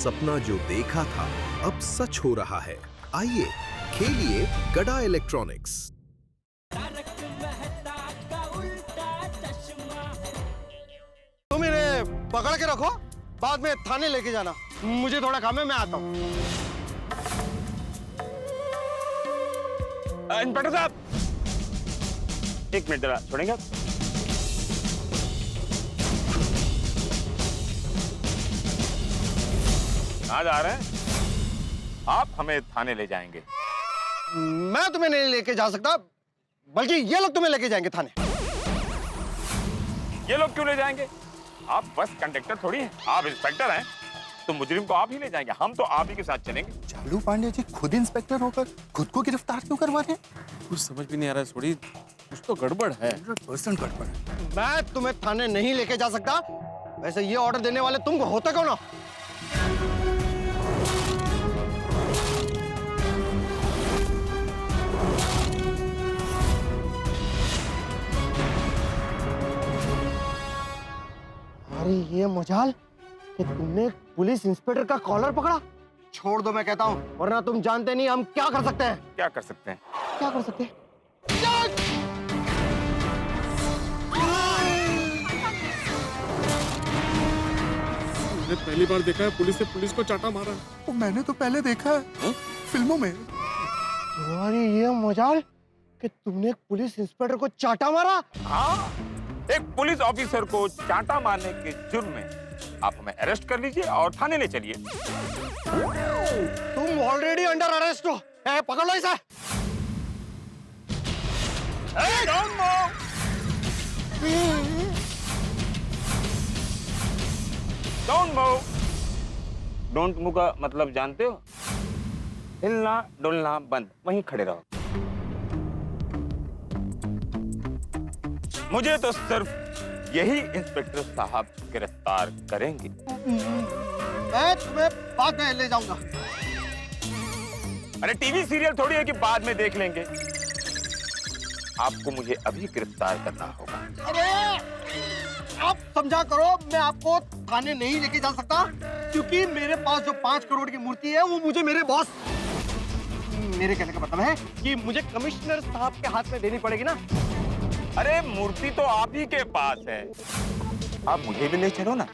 सपना जो देखा था अब सच हो रहा है। आइए खेलिए गड़ा इलेक्ट्रॉनिक्स। तुम इन्हें पकड़ के रखो, बाद में थाने लेके जाना। मुझे थोड़ा काम है, मैं आता हूँ। इंस्पेक्टर साहब, एक मिनट जरा छोड़ेंगे आप? कहाँ जा रहे हैं? आप हमें थाने ले जाएंगे। मैं तुम्हें नहीं लेके जा सकता, बल्कि ये लोग तुम्हें लेके जाएंगे थाने। ये लोग क्यों ले जाएंगे? आप बस कंडक्टर थोड़ी हैं, आप इंस्पेक्टर हैं, तो मुजरिम को आप ही ले जाएंगे। हम तो आप ही के साथ चलेंगे। चालू पांडे जी खुद इंस्पेक्टर होकर खुद को गिरफ्तार क्यों करवा रहे हैं? कुछ समझ भी नहीं आ रहा है सोड़ी, कुछ तो गड़बड़ है। 100% गड़बड़ है। मैं तुम्हें थाने नहीं लेके जा सकता। वैसे ये ऑर्डर देने वाले तुम होते कौन हो? अरे ये मजाल कि तुमने पुलिस इंस्पेक्टर का कॉलर पकड़ा। छोड़ दो मैं कहता हूँ, वरना तुम जानते नहीं हम क्या कर सकते हैं। क्या कर सकते हैं? क्या कर सकते हैं? मैंने पहली बार देखा है पुलिस ने पुलिस को चाटा मारा। वो मैंने तो पहले देखा है फिल्मों में। तुम्हारी ये मजाल कि तुमने एक पुलिस इंस्पेक्टर को चाटा मारा। हाँ, एक पुलिस ऑफिसर को चांटा मारने के जुर्म में आप हमें अरेस्ट कर लीजिए और थाने ले चलिए। तुम ऑलरेडी अंडर अरेस्ट हो। पकड़ लो इसे। Don't move! Don't move! Don't move का मतलब जानते हो? हिलना डुलना बंद, वहीं खड़े रहो। मुझे तो सिर्फ यही इंस्पेक्टर साहब गिरफ्तार करेंगे। मैं तुम्हें बाद में ले जाऊंगा। अरे टीवी सीरियल थोड़ी है कि बाद में देख लेंगे। आपको मुझे अभी गिरफ्तार करना होगा। अरे आप समझा करो, मैं आपको थाने नहीं लेके जा सकता, क्योंकि मेरे पास जो 5 करोड़ की मूर्ति है वो मुझे मेरे बॉस, मेरे कहने का मतलब है कि मुझे कमिश्नर साहब के हाथ में देनी पड़ेगी ना। अरे मूर्ति तो आप ही के पास है, आप मुझे भी ले चलो ना।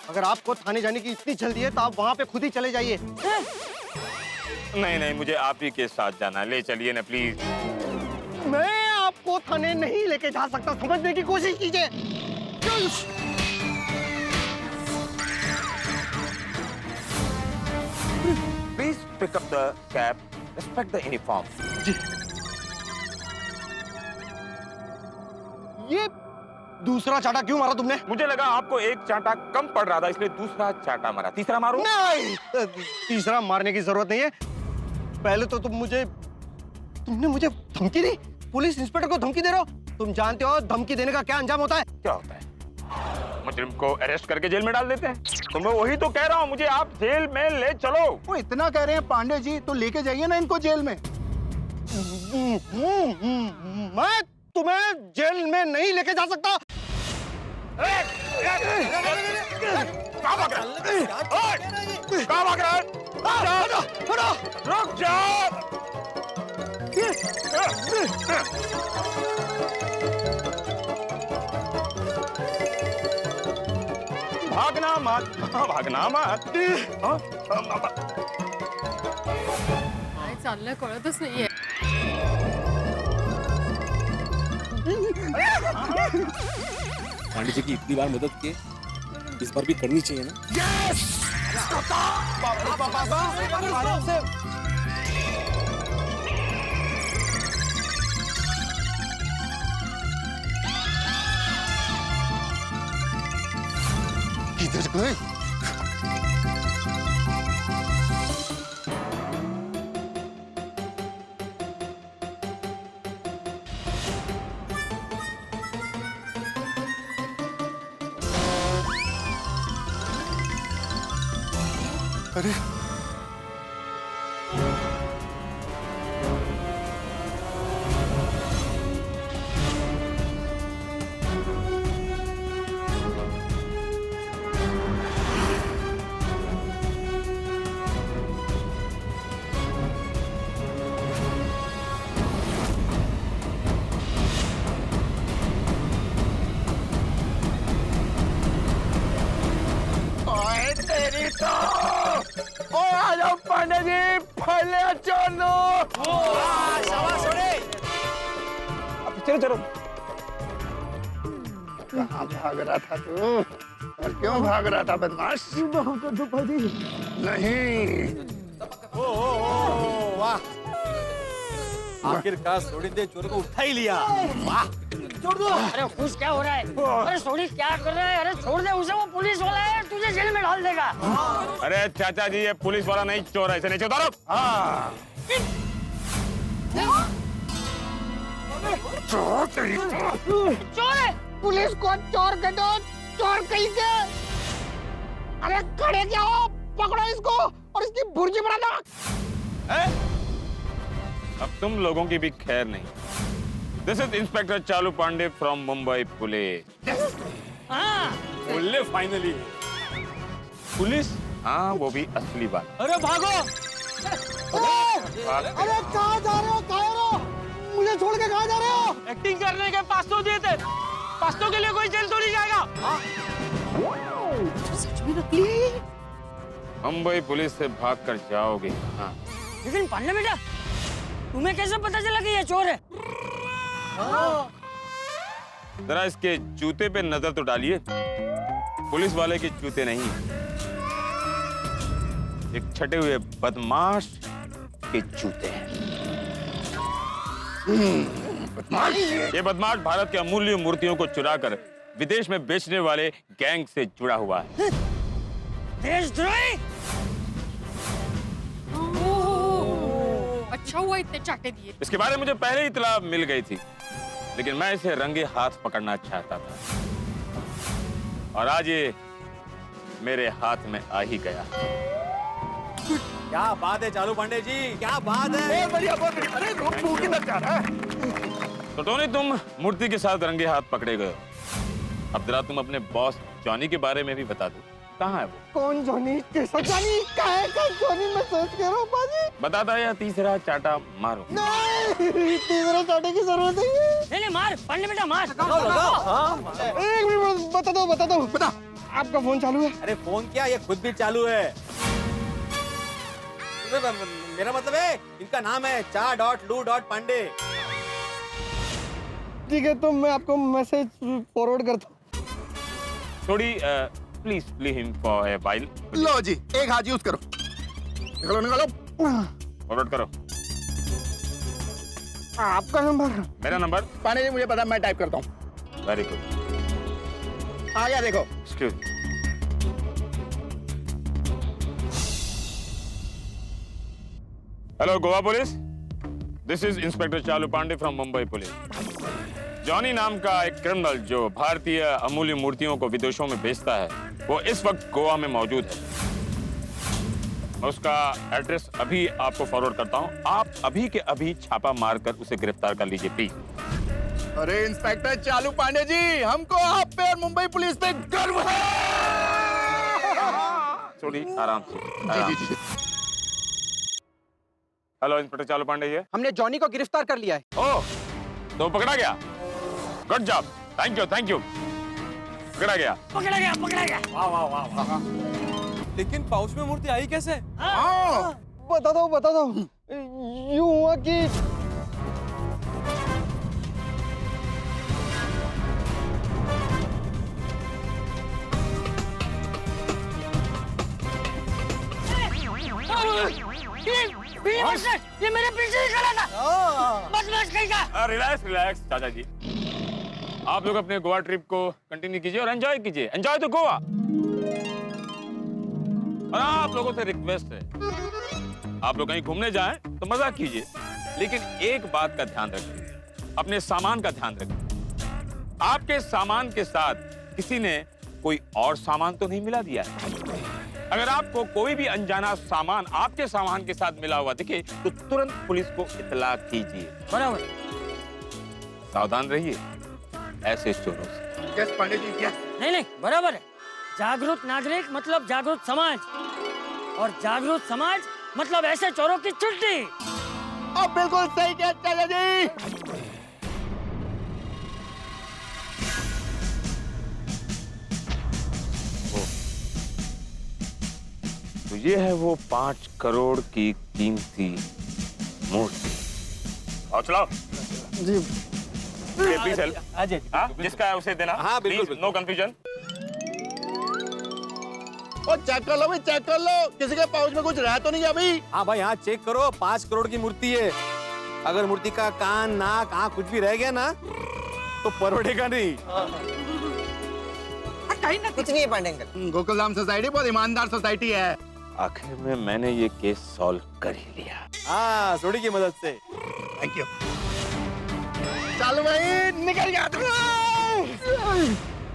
अगर आपको थाने जाने की इतनी जल्दी है तो आप वहाँ पे खुद ही चले जाइए। नहीं नहीं, मुझे आप ही के साथ जाना है, ले चलिए ना प्लीज। मैं आपको थाने नहीं लेके जा सकता, समझने की कोशिश कीजिए। Please pick up the cap, respect the uniform. ये दूसरा चाटा क्यों मारा तुमने? मुझे लगा आपको एक चांटा कम पड़ रहा था, इसलिए दूसरा चांटा मारा। तीसरा मारो? नहीं, तीसरा मारने की जरूरत नहीं है। पहले तो तुमने मुझे धमकी दी। पुलिस इंस्पेक्टर को धमकी दे रहे हो। तुम जानते हो धमकी देने का क्या अंजाम होता है? क्या होता है? मुजरिम को अरेस्ट करके जेल में डाल देते हैं। तो मैं वही तो कह रहा हूँ, मुझे आप जेल में ले चलो। वो इतना कह रहे हैं पांडे जी, तो लेके जाइए ना इनको जेल में। मैं तुम्हें जेल में नहीं लेके जा सकता। कहाँ भाग रहा है? रुक जाओ। भागना मत, भागना मत। काय चाललंय कळतच नाहीये। पांडे जी की इतनी बार मदद की, इस बार भी करनी चाहिए ना। किधर गए? अरे तेरी तो ओ आ जाओ पांडे जी फले चोर दो शाबाश छोड़े। अब चलो चलो कहाँ भाग रहा था तू और क्यों भाग रहा था बदमाश? नहीं वाह आखिरकार सोडी ने चोर को उठा ही लिया। वाह छोड़ दो। अरे खुश क्या हो रहा है? अरे सोडी क्या कर रहा है? अरे छोड़ दे उसे, वो पुलिस वाला है, तुझे जेल में डाल देगा। अरे चाचा जी ये पुलिस वाला नहीं चोर है, इसे नीचे उतारो। हाँ चोर है, पुलिस को चोर कह दो, चोर कहीं के। अरे खड़े क्या हो, पकड़ो इसको और इसकी भुर्जी बना दो। अब तुम लोगों की भी खैर नहीं। This is inspector Chalu Pandey from Mumbai police. हाँ बोले फाइनली। पुलिस? हाँ वो भी असली बात। अरे भागो। अरे कहाँ जा रहे हो? कहाँ हो? मुझे छोड़ के कहाँ जा रहे हो? एक्टिंग करने के 500 दिए थे, 500 के लिए कोई जेल तो नहीं जाएगा। सच में नकली है ये? मुंबई पुलिस से भाग कर जाओगे। हाँ लेकिन पांडे बेटा, तुम्हें कैसे पता चला कि ये चोर है? जरा इसके जूते पे नजर तो डालिए। पुलिस वाले के जूते नहीं, एक छटे हुए बदमाश के जूते हैं। ये बदमाश भारत के अमूल्य मूर्तियों को चुराकर विदेश में बेचने वाले गैंग से जुड़ा हुआ है। देशद्रोही! अच्छा हुआ इतने चाटे दिए। इसके बारे में मुझे पहले ही इत्तला मिल गई थी, लेकिन मैं इसे रंगे हाथ पकड़ना चाहता था और आज ये मेरे हाथ में आ ही गया। क्या बात है चालू पांडे जी, क्या बात है। बहुत बढ़िया बहुत बढ़िया। अरे तू किधर जा रहा है? तो टोनी तुम मूर्ति के साथ रंगे हाथ पकड़े गए। अब जरा तुम अपने बॉस जॉनी के बारे में भी बता दो, कहाँ है वो? कौन जॉनी? कैसा जॉनी? काहे का जॉनी? मैं सोच के रहा हूँ बाजी। बताता या तीसरा चाटा मारो। नहीं तीसरा चाटे की जरूरत नहीं है। ले मार, पांडे बेटा मार। एक मिनट बता दो बता। आपका फोन चालू है? अरे फोन क्या, ये खुद भी चालू है। मेरा मतलब है इनका नाम है चा.लू.पांडे। ठीक है तो मैं आपको मैसेज फॉरवर्ड करता हूँ। थोड़ी please please him for a while. लो जी, एक हाथ यूज करो। निकालो फॉरवर्ड करो। आपका नंबर? मेरा नंबर? पांडे जी मुझे पता, मैं टाइप करता हूँ। Very good. आ गया देखो। Excuse me. Hello Goa police, this is inspector Chalu Pandey from Mumbai police. Johnny नाम का एक क्रिमिनल जो भारतीय अमूल्य मूर्तियों को विदेशों में बेचता है, वो इस वक्त गोवा में मौजूद है। मैं उसका एड्रेस अभी आपको फॉरवर्ड करता हूँ। आप अभी के अभी छापा मारकर उसे गिरफ्तार कर लीजिए प्लीज। अरे इंस्पेक्टर चालू पांडे जी, हमको आप पे और मुंबई पुलिस पे गर्व है। थोड़ी आराम से। Hello inspector Chalu Pandey ji. हमने जॉनी को गिरफ्तार कर लिया है। ओह, तो पकड़ा गया। Good job, thank you. पकड़ा गया। पकड़ा गया। वाह वाह वाह वाह। लेकिन पाउच में मूर्ति आई कैसे? बता दो यूं हुआ कि ये मेरे पीछे ही खड़ा था। बदमाश कहीं का। रिलैक्स चाचा जी। आप लोग अपने गोवा ट्रिप को कंटिन्यू कीजिए और एंजॉय कीजिए। एंजॉय तो गोवा। और आप लोगों से रिक्वेस्ट है, आप लोग कहीं घूमने जाएं तो मजा कीजिए, लेकिन एक बात का ध्यान रखिए, अपने सामान का ध्यान रखिए। आपके सामान के साथ किसी ने कोई और सामान तो नहीं मिला दिया है? अगर आपको कोई भी अनजाना सामान आपके सामान के साथ मिला हुआ दिखे तो तुरंत पुलिस को इत्तला कीजिए। बराबर। सावधान रहिए ऐसे चोरों से। Yes Pandey ji, yes. नहीं बराबर है। जागरूक नागरिक मतलब जागरूक समाज, और जागरूक समाज मतलब ऐसे चोरों की छुट्टी। अब बिल्कुल सही कहा चाचा जी। तो ये है वो 5 करोड़ की कीमती मूर्ति। और चलाओ जी प्लीज हेल्प। हाँ, जिसका है उसे देना। हाँ, बिल्कुल, प्लीज, नो कंफ्यूजन। ओ चेक कर लो भाई, चेक कर लो, किसी के पाउच में कुछ रह तो नहीं अभी। हाँ भाई, हाँ चेक करो, 5 करोड़ की मूर्ति है। अगर मूर्ति का कान, नाक, आँख कुछ भी रह गया ना तो परवड़ेगा नहीं। कुछ नहीं है पांडे अंकल। गोकुलधाम सोसाइटी बहुत ईमानदार सोसाइटी है। आखिर में मैंने ये केस सॉल्व कर ही लिया। हाँ, सोडी की मदद से। Thank you. चलो भाई, निकल गया।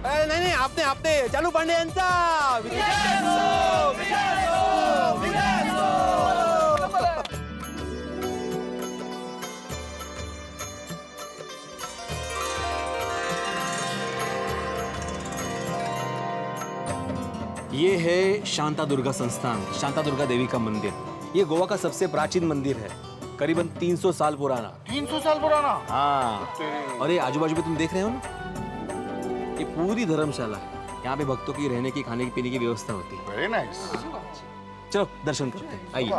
नहीं नहीं, आपने चालू पांडे यांचा ये है शांता दुर्गा संस्थान, शांता दुर्गा देवी का मंदिर। ये गोवा का सबसे प्राचीन मंदिर है, करीबन 300 साल पुराना। 300 साल पुराना। हाँ, और ये आजू बाजू में तुम देख रहे हो ना, ये पूरी धर्मशाला है। यहाँ पे भक्तों की रहने की, खाने की, पीने की व्यवस्था होती है। Very nice. चलो दर्शन करते हैं, आइए।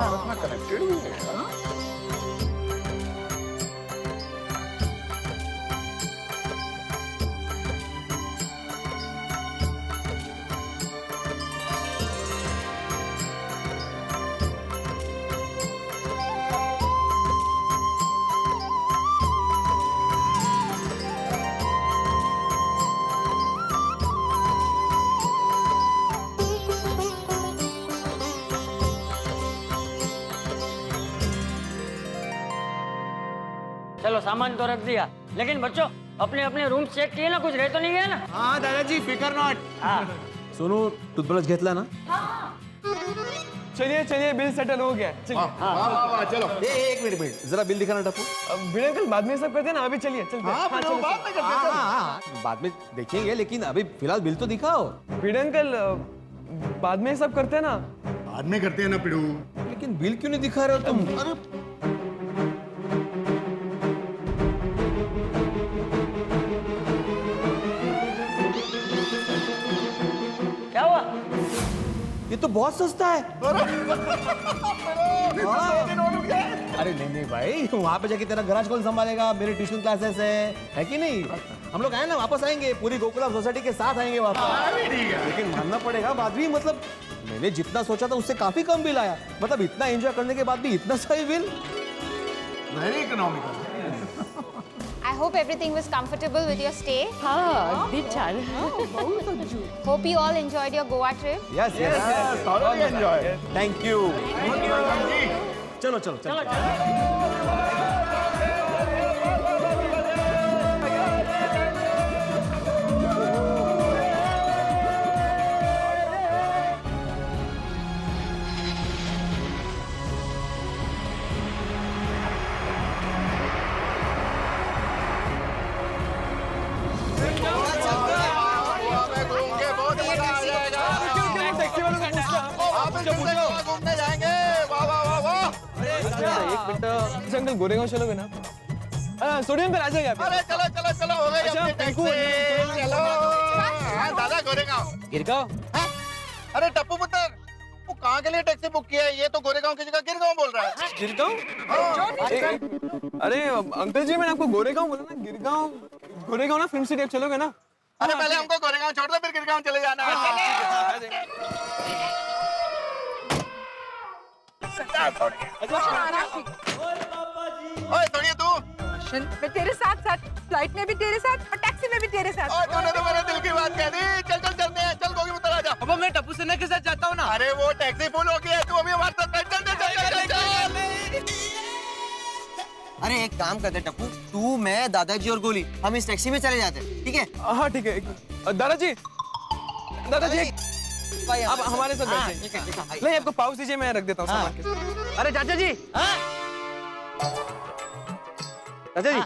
चलो सामान तो रख दिया, लेकिन बच्चों अपने अपने रूम चेक किए ना, कुछ रह तो नहीं गया ना? हाँ दादाजी, फिकर नॉट। सोनू टूथब्रश घेतला ना? चलिए चलिए, बिल सेटल हो गया। चलिए। वाह, चलो। एक मिनट, जरा बिल दिखाना टप्पू। भिड़े अंकल बाद में सब करते हैं ना, अभी चलिए चलते हैं। हाँ, चलो, बाद में करते हैं। बाद में देखेंगे, लेकिन अभी फिलहाल बिल तो दिखाओ। भिड़े अंकल बाद में सब करते हैं ना। बाद में करते हैं ना पिड़ू। लेकिन बिल क्यों नहीं दिखा रहे हो तुम? क्या हुआ? ये तो बहुत सस्ता है। अरे नहीं भाई, वहाँ पे जाके तेरा गराज कौन संभालेगा? मेरे ट्यूशन क्लासेस है कि नहीं? हम लोग आए ना, वापस आएंगे, पूरी गोकुलम सोसाइटी के साथ आएंगे वापस। लेकिन मानना पड़ेगा, बाद भी मतलब मैंने जितना सोचा था उससे काफी कम बिल आया। मतलब इतना एंजॉय करने के बाद भी इतना सही bill. Very economical. I hope everything was comfortable with your stay. अगदी छान। Hope you all enjoyed your Goa trip. Yes thoroughly enjoy. Thank you. चलो चलो चलो। घूमने जाएंगे। वाह वाह वाह वाह। एक मिनट, अंकल गोरेगांव चलोगे ना? सोडी अंकल आ जाएगा। अरे चलो चलो चलो, हो गई अच्छा, अपनी पिंकू, टैक्सी। चलो। हाँ दादा, गोरेगांव। गिरगांव? अरे टप्पू पुत्र, वो कहाँ के लिए टैक्सी बुक किया है? ये तो गोरेगांव की जगह गिरगांव बोल रहा है। गिरगांव? अरे अंकल जी, मैंने आपको गोरेगांव बोला ना। गिरगांव, गोरेगांव ना फिल्म सिटी। चलोगे ना? अरे पहले हमको गोरेगांव छोड़ दो, फिर गिरगांव चले जाना। ओए थोड़ी तू। मैं तेरे साथ साथ फ्लाइट में भी तेरे साथ और टैक्सी में भी तेरे साथ। ओए तूने तो मेरे दिल की बात कह दी। चल चल चलते हैं, चल गोगी उतर आजा। अब मैं टप्पू सेना के साथ जाता हूँ ना। अरे वो टैक्सी फुल हो गई है, तू अभी हमारे साथ बैठ। चल चल चल चल चल। अरे एक काम करते टप्पू, तू मैं दादाजी और गोली हम इस टैक्सी में चले जाते हैं, ठीक है? हाँ ठीक है। दादाजी, दादाजी आप हमारे साथ बैठिए। नहीं, आपको पाउच दीजिए, मैं रख देता हूँ सामान के साथ। अरे चाचा जी, चाचा जी,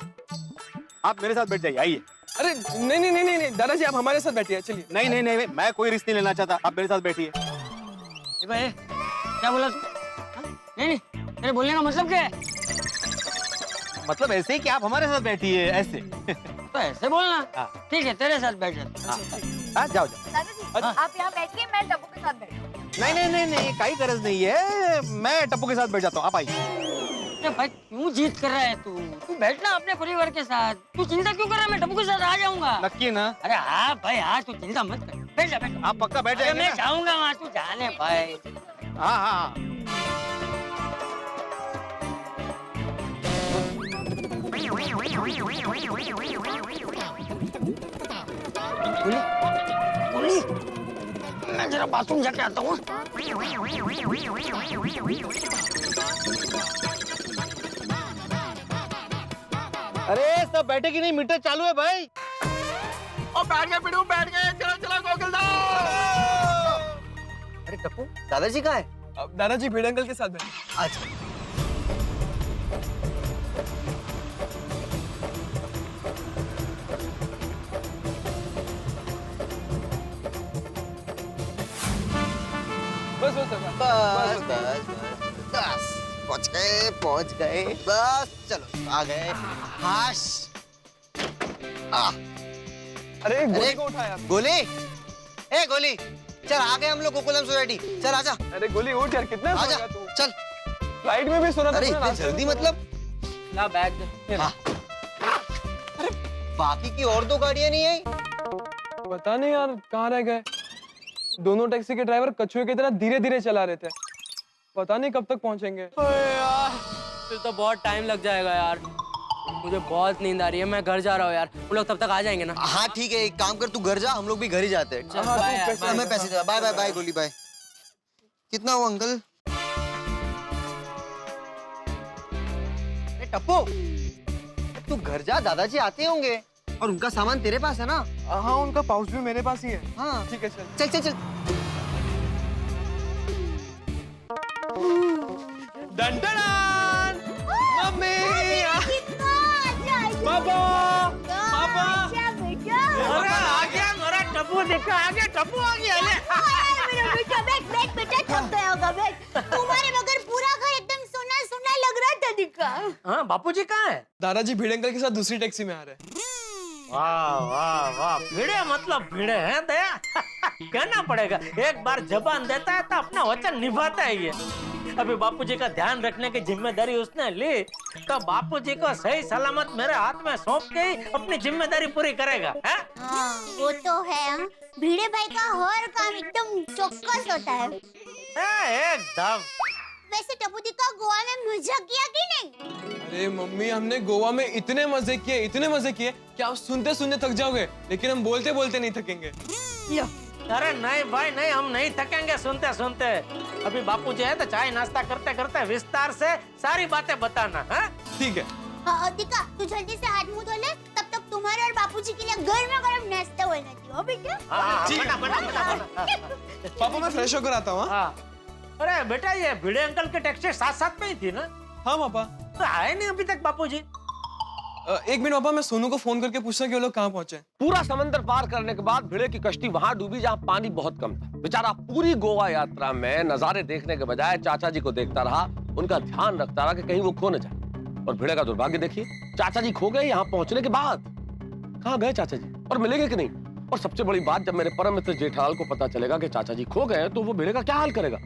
आप मेरे साथ बैठ जाइए, आइए। अरे नहीं नहीं नहीं नहीं, दादाजी आप हमारे साथ बैठिए, चलिए। नहीं नहीं नहीं, मैं कोई रिस्क नहीं लेना चाहता, आप मेरे साथ बैठिए। भाई क्या बोला? नहीं नहीं, तेरे बोलने का मतलब क्या है? मतलब ऐसे ही कि आप हमारे साथ बैठिए, ऐसे। तो ऐसे बोलना। ठीक है, तेरे साथ बैठ जाता। हाँ, जाओ जाओ। दादाजी, आप यहाँ बैठिए, मैं टप्पू के साथ बैठूंगी। नहीं, काही गरज नहीं है। मैं टप्पू के साथ बैठ जाता हूँ, आप आइए। अरे भाई क्यों जिद कर रहा है तू? तू बैठना अपने परिवार के साथ। तू चिंता क्यों कर रहा है? मैं टप्पू के साथ आ जाऊंगा। नक्की ना? अरे हाँ भाई हाँ, तू चिंता मत कर। बैठ जा, बैठ जा। आप पक्का बैठ अरे जाएंगे मैं ना? जाऊंगा वहाँ, तू जाने भाई। हाँ हाँ। बोली, मैं जरा बाथरूम जाके आता हूँ। अरे सब बैठे कि नहीं? मीटर चालू है भाई। और बैठ गए पिड़ू, बैठ गए। चलो चलो गोकुलदास। अरे टप्पू, दादाजी कहाँ है? अब दादाजी भिड़े अंकल के साथ बैठे। अच्छा। बस बस बस बस बस पहुंच गए बस चलो आ गए। हाश अरे गोली को उठा यार। गोली, ए गोली, चल आ गए हम लोग गोकुलम सोसाइटी। चल आजा। अरे गोली उठ यार, कितना आजा सोएगा तू? चल। फ्लाइट में भी सोना था। अरे तूने इतनी रास्ते में जल्दी भी सोना मतलब? ला बैग दे। हाँ। अरे बाकी की और दो गाड़ियां नहीं आई? पता नहीं यार कहाँ रह गए। दोनों टैक्सी के ड्राइवर कछुए की तरह धीरे धीरे चला रहे थे। पता नहीं कब तक पहुंचेंगे। यार फिर तो बहुत टाइम लग जाएगा यार। मुझे बहुत नींद आ रही है, मैं घर जा रहा हूँ यार। वो लोग तब तक आ जाएंगे ना? हाँ ठीक है, एक काम कर, तू घर जा, हम लोग भी घर ही जाते हैं। मैं पैसे दे। बाय बाय बाय गोली बाय। कितना हुआ अंकल? टप्पू, तू घर जा, दादाजी आते होंगे और उनका सामान तेरे पास है ना? हाँ उनका पाउच भी मेरे पास ही है। हाँ ठीक है चल। चल चल चल। डंडन मम्मी पापा पापा अरे आ गया मेरा टप्पू, देखा आ गया टप्पू, आ गया ले। बेटा थक गया होगा बेट। तुम्हारे मगर पूरा घर एकदम सोना सोना लग रहा था दिखा। हाँ बापूजी कहाँ है? दादाजी भिड़े अंकल के साथ दूसरी टैक्सी में आ रहे हैं। वाह वाह वाह, भिड़े मतलब भिड़े हैं दया। कहना पड़ेगा, एक बार जबान देता है तो अपना वचन निभाता है ये। अभी बापूजी का ध्यान रखने की जिम्मेदारी उसने ली, तो बापूजी को सही सलामत मेरे हाथ में सौंप के ही अपनी जिम्मेदारी पूरी करेगा। हाँ वो तो है। हाँ? भिड़े भाई का हर काम एकदम चौकस होता है। एकदम। वैसे टप्पू का गोवा में मजा किया कि नहीं? अरे मम्मी हमने गोवा में इतने मजे किए कि आप सुनते सुनते थक जाओगे, लेकिन हम बोलते बोलते नहीं थकेंगे। अरे नहीं भाई नहीं, हम नहीं थकेंगे सुनते सुनते। अभी बापूजी है तो चाय नाश्ता करते करते विस्तार से सारी बातें बताना। ठीक है। दिका तू जल्दी से हाथ मुंह धो ले, तब तक तुम्हारे और बापूजी के लिए गर्मा गर्म नाश्ता होना चाहिए। हो बेटा? पापा मैं फ्रेश होकर आता हूँ। अरे बेटा ये भिड़े अंकल के टैक्सी साथ साथ में ही थी ना? हाँ पापा। तो आए नहीं अभी तक बापूजी? एक मिनट पापा, मैं सोनू को फोन करके पूछता कि वो लोग कहाँ पहुंचे। पूरा समंदर पार करने के बाद भिड़े की कश्ती वहां डूबी जहां पानी बहुत कम था। बेचारा पूरी गोवा यात्रा में नजारे देखने के बजाय चाचा जी को देखता रहा, उनका ध्यान रखता रहा कि कहीं वो खो न जाए। और भिड़े का दुर्भाग्य देखिए, चाचा जी खो गए यहाँ पहुंचने के बाद। कहाँ गए चाचा जी और मिलेंगे कि नहीं? और सबसे बड़ी बात, जब मेरे परम मित्र जेठालाल को पता चलेगा कि चाचा जी खो गए तो वो भिड़े का क्या हाल करेगा?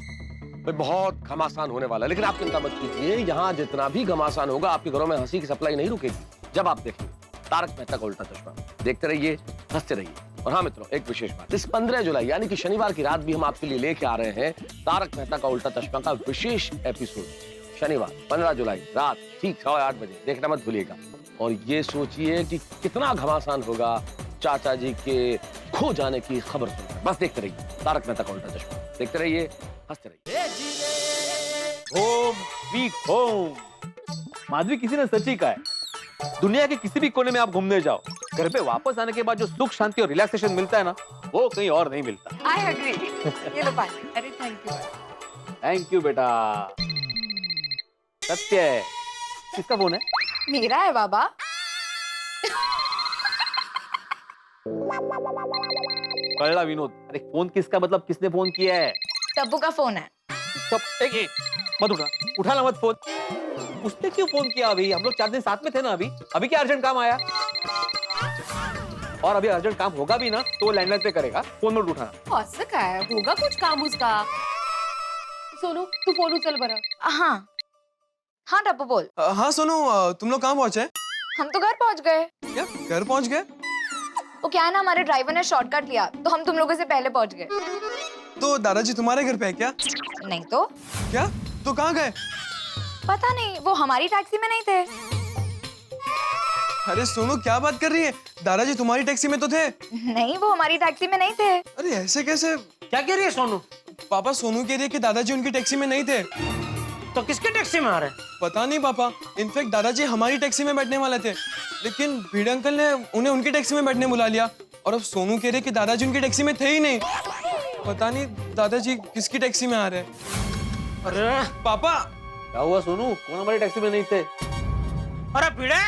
बहुत घमासान होने वाला है। लेकिन आप चिंता मत कीजिए, यहाँ जितना भी घमासान होगा आपके घरों में हंसी की सप्लाई नहीं रुकेगी जब आप देखेंगे तारक मेहता का उल्टा चश्मा। देखते रहिए, हंसते रहिए। और हाँ मित्रों, एक विशेष बात, इस 15 जुलाई यानी कि शनिवार की रात भी हम आपके लिए लेके आ रहे हैं तारक मेहता का उल्टा चश्मा का विशेष एपिसोड। शनिवार 15 जुलाई रात ठीक 8:15 बजे देखना मत भूलिएगा। और ये सोचिए कि कितना घमासान होगा चाचा जी के खो जाने की खबर सुनकर। बस देखते रहिए तारक मेहता का उल्टा चश्मा, देखते रहिए, हंसते रहिए। Home sweet home. माधवी, किसी ने सच ही कहा है, दुनिया के किसी भी कोने में आप घूमने जाओ, घर पे वापस आने के बाद जो सुख शांति और रिलैक्सेशन मिलता है ना, वो कहीं और नहीं मिलता। I agree. ये लो पानी। अरे थैंक यू। थैंक यू बेटा। सत्य है। किसका फोन है? मेरा है बाबा। कळला विनोद। अरे फोन किसका मतलब किसने फोन किया है? टप्पू का फोन है। एक मत उठाना मत फोन। उसने क्यों फोन किया? अभी हम लोग 4 दिन साथ में थे ना। अभी क्या अर्जेंट काम आया? और अभी अर्जेंट काम होगा भी ना तो वो लैंडलाइन पे करेगा, फोन मत उठाना। असं काय होगा कुछ काम उसका? सोनू तू फोन उचल बरं. हाँ हाँ टप्पू बोल. हाँ सोनू, तुम लोग कहाँ पहुंचे? हम तो घर पहुंच गए. क्या घर पहुंच गए? वो क्या है ना, हमारे ड्राइवर ने शॉर्टकट लिया तो हम तुम लोगों से पहले पहुंच गए. तो दादाजी तुम्हारे घर पे है क्या? नहीं तो क्या? तो कहाँ गए? पता नहीं, वो हमारी टैक्सी में नहीं थे. अरे सोनू क्या बात कर रही है? दादाजी तुम्हारी टैक्सी में तो थे. नहीं, वो हमारी टैक्सी में नहीं थे. अरे ऐसे कैसे? क्या कह रही है सोनू? पापा सोनू कह रही है कि दादाजी उनकी टैक्सी में नहीं थे. तो किसके टैक्सी में आ रहे? पता नहीं पापा, इनफैक्ट दादाजी हमारी टैक्सी में बैठने वाले थे, लेकिन भिड़े अंकल ने उन्हें उनकी टैक्सी में बैठने बुला लिया. और अब सोनू कह रहे कि दादाजी उनकी टैक्सी में थे ही नहीं. पता नहीं दादाजी किसकी टैक्सी में आ रहे हैं. अरे पापा क्या हुआ सोनू, कौन हमारी टैक्सी में नहीं थे? अरे भिड़े,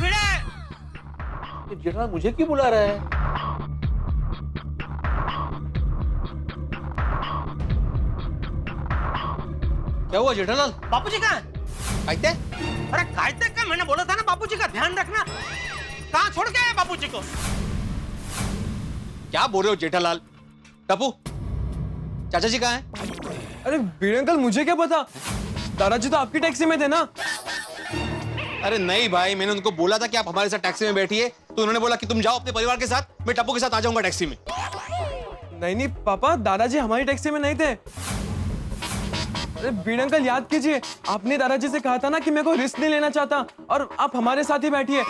भिड़े, जेठालाल मुझे क्यों बुला रहा है? क्या हुआ जेठालाल? बापूजी कहाँ है? कहते? अरे कहते क्या? मैंने बोला था ना बापूजी का ध्यान रखना. कहाँ छोड़ के आए बापूजी को? क्या बोल रहे हो जेठालाल? टप्पू, चाचा जी कहाँ हैं? अरे भिड़े अंकल मुझे क्या पता, दादाजी तो आपकी टैक्सी में थे ना. अरे नहीं भाई, मैंने उनको बोला था कि आप हमारे साथ टैक्सी में बैठिए, तो उन्होंने बोला कि तुम जाओ अपने परिवार के साथ, मैं टप्पू के साथ आ जाऊंगा टैक्सी में. नहीं नहीं पापा, दादाजी हमारी टैक्सी में नहीं थे. अरे भिड़े अंकल याद कीजिए, आपने दादाजी से कहा था ना कि मैं कोई रिस्क नहीं लेना चाहता और आप हमारे साथ ही बैठिए.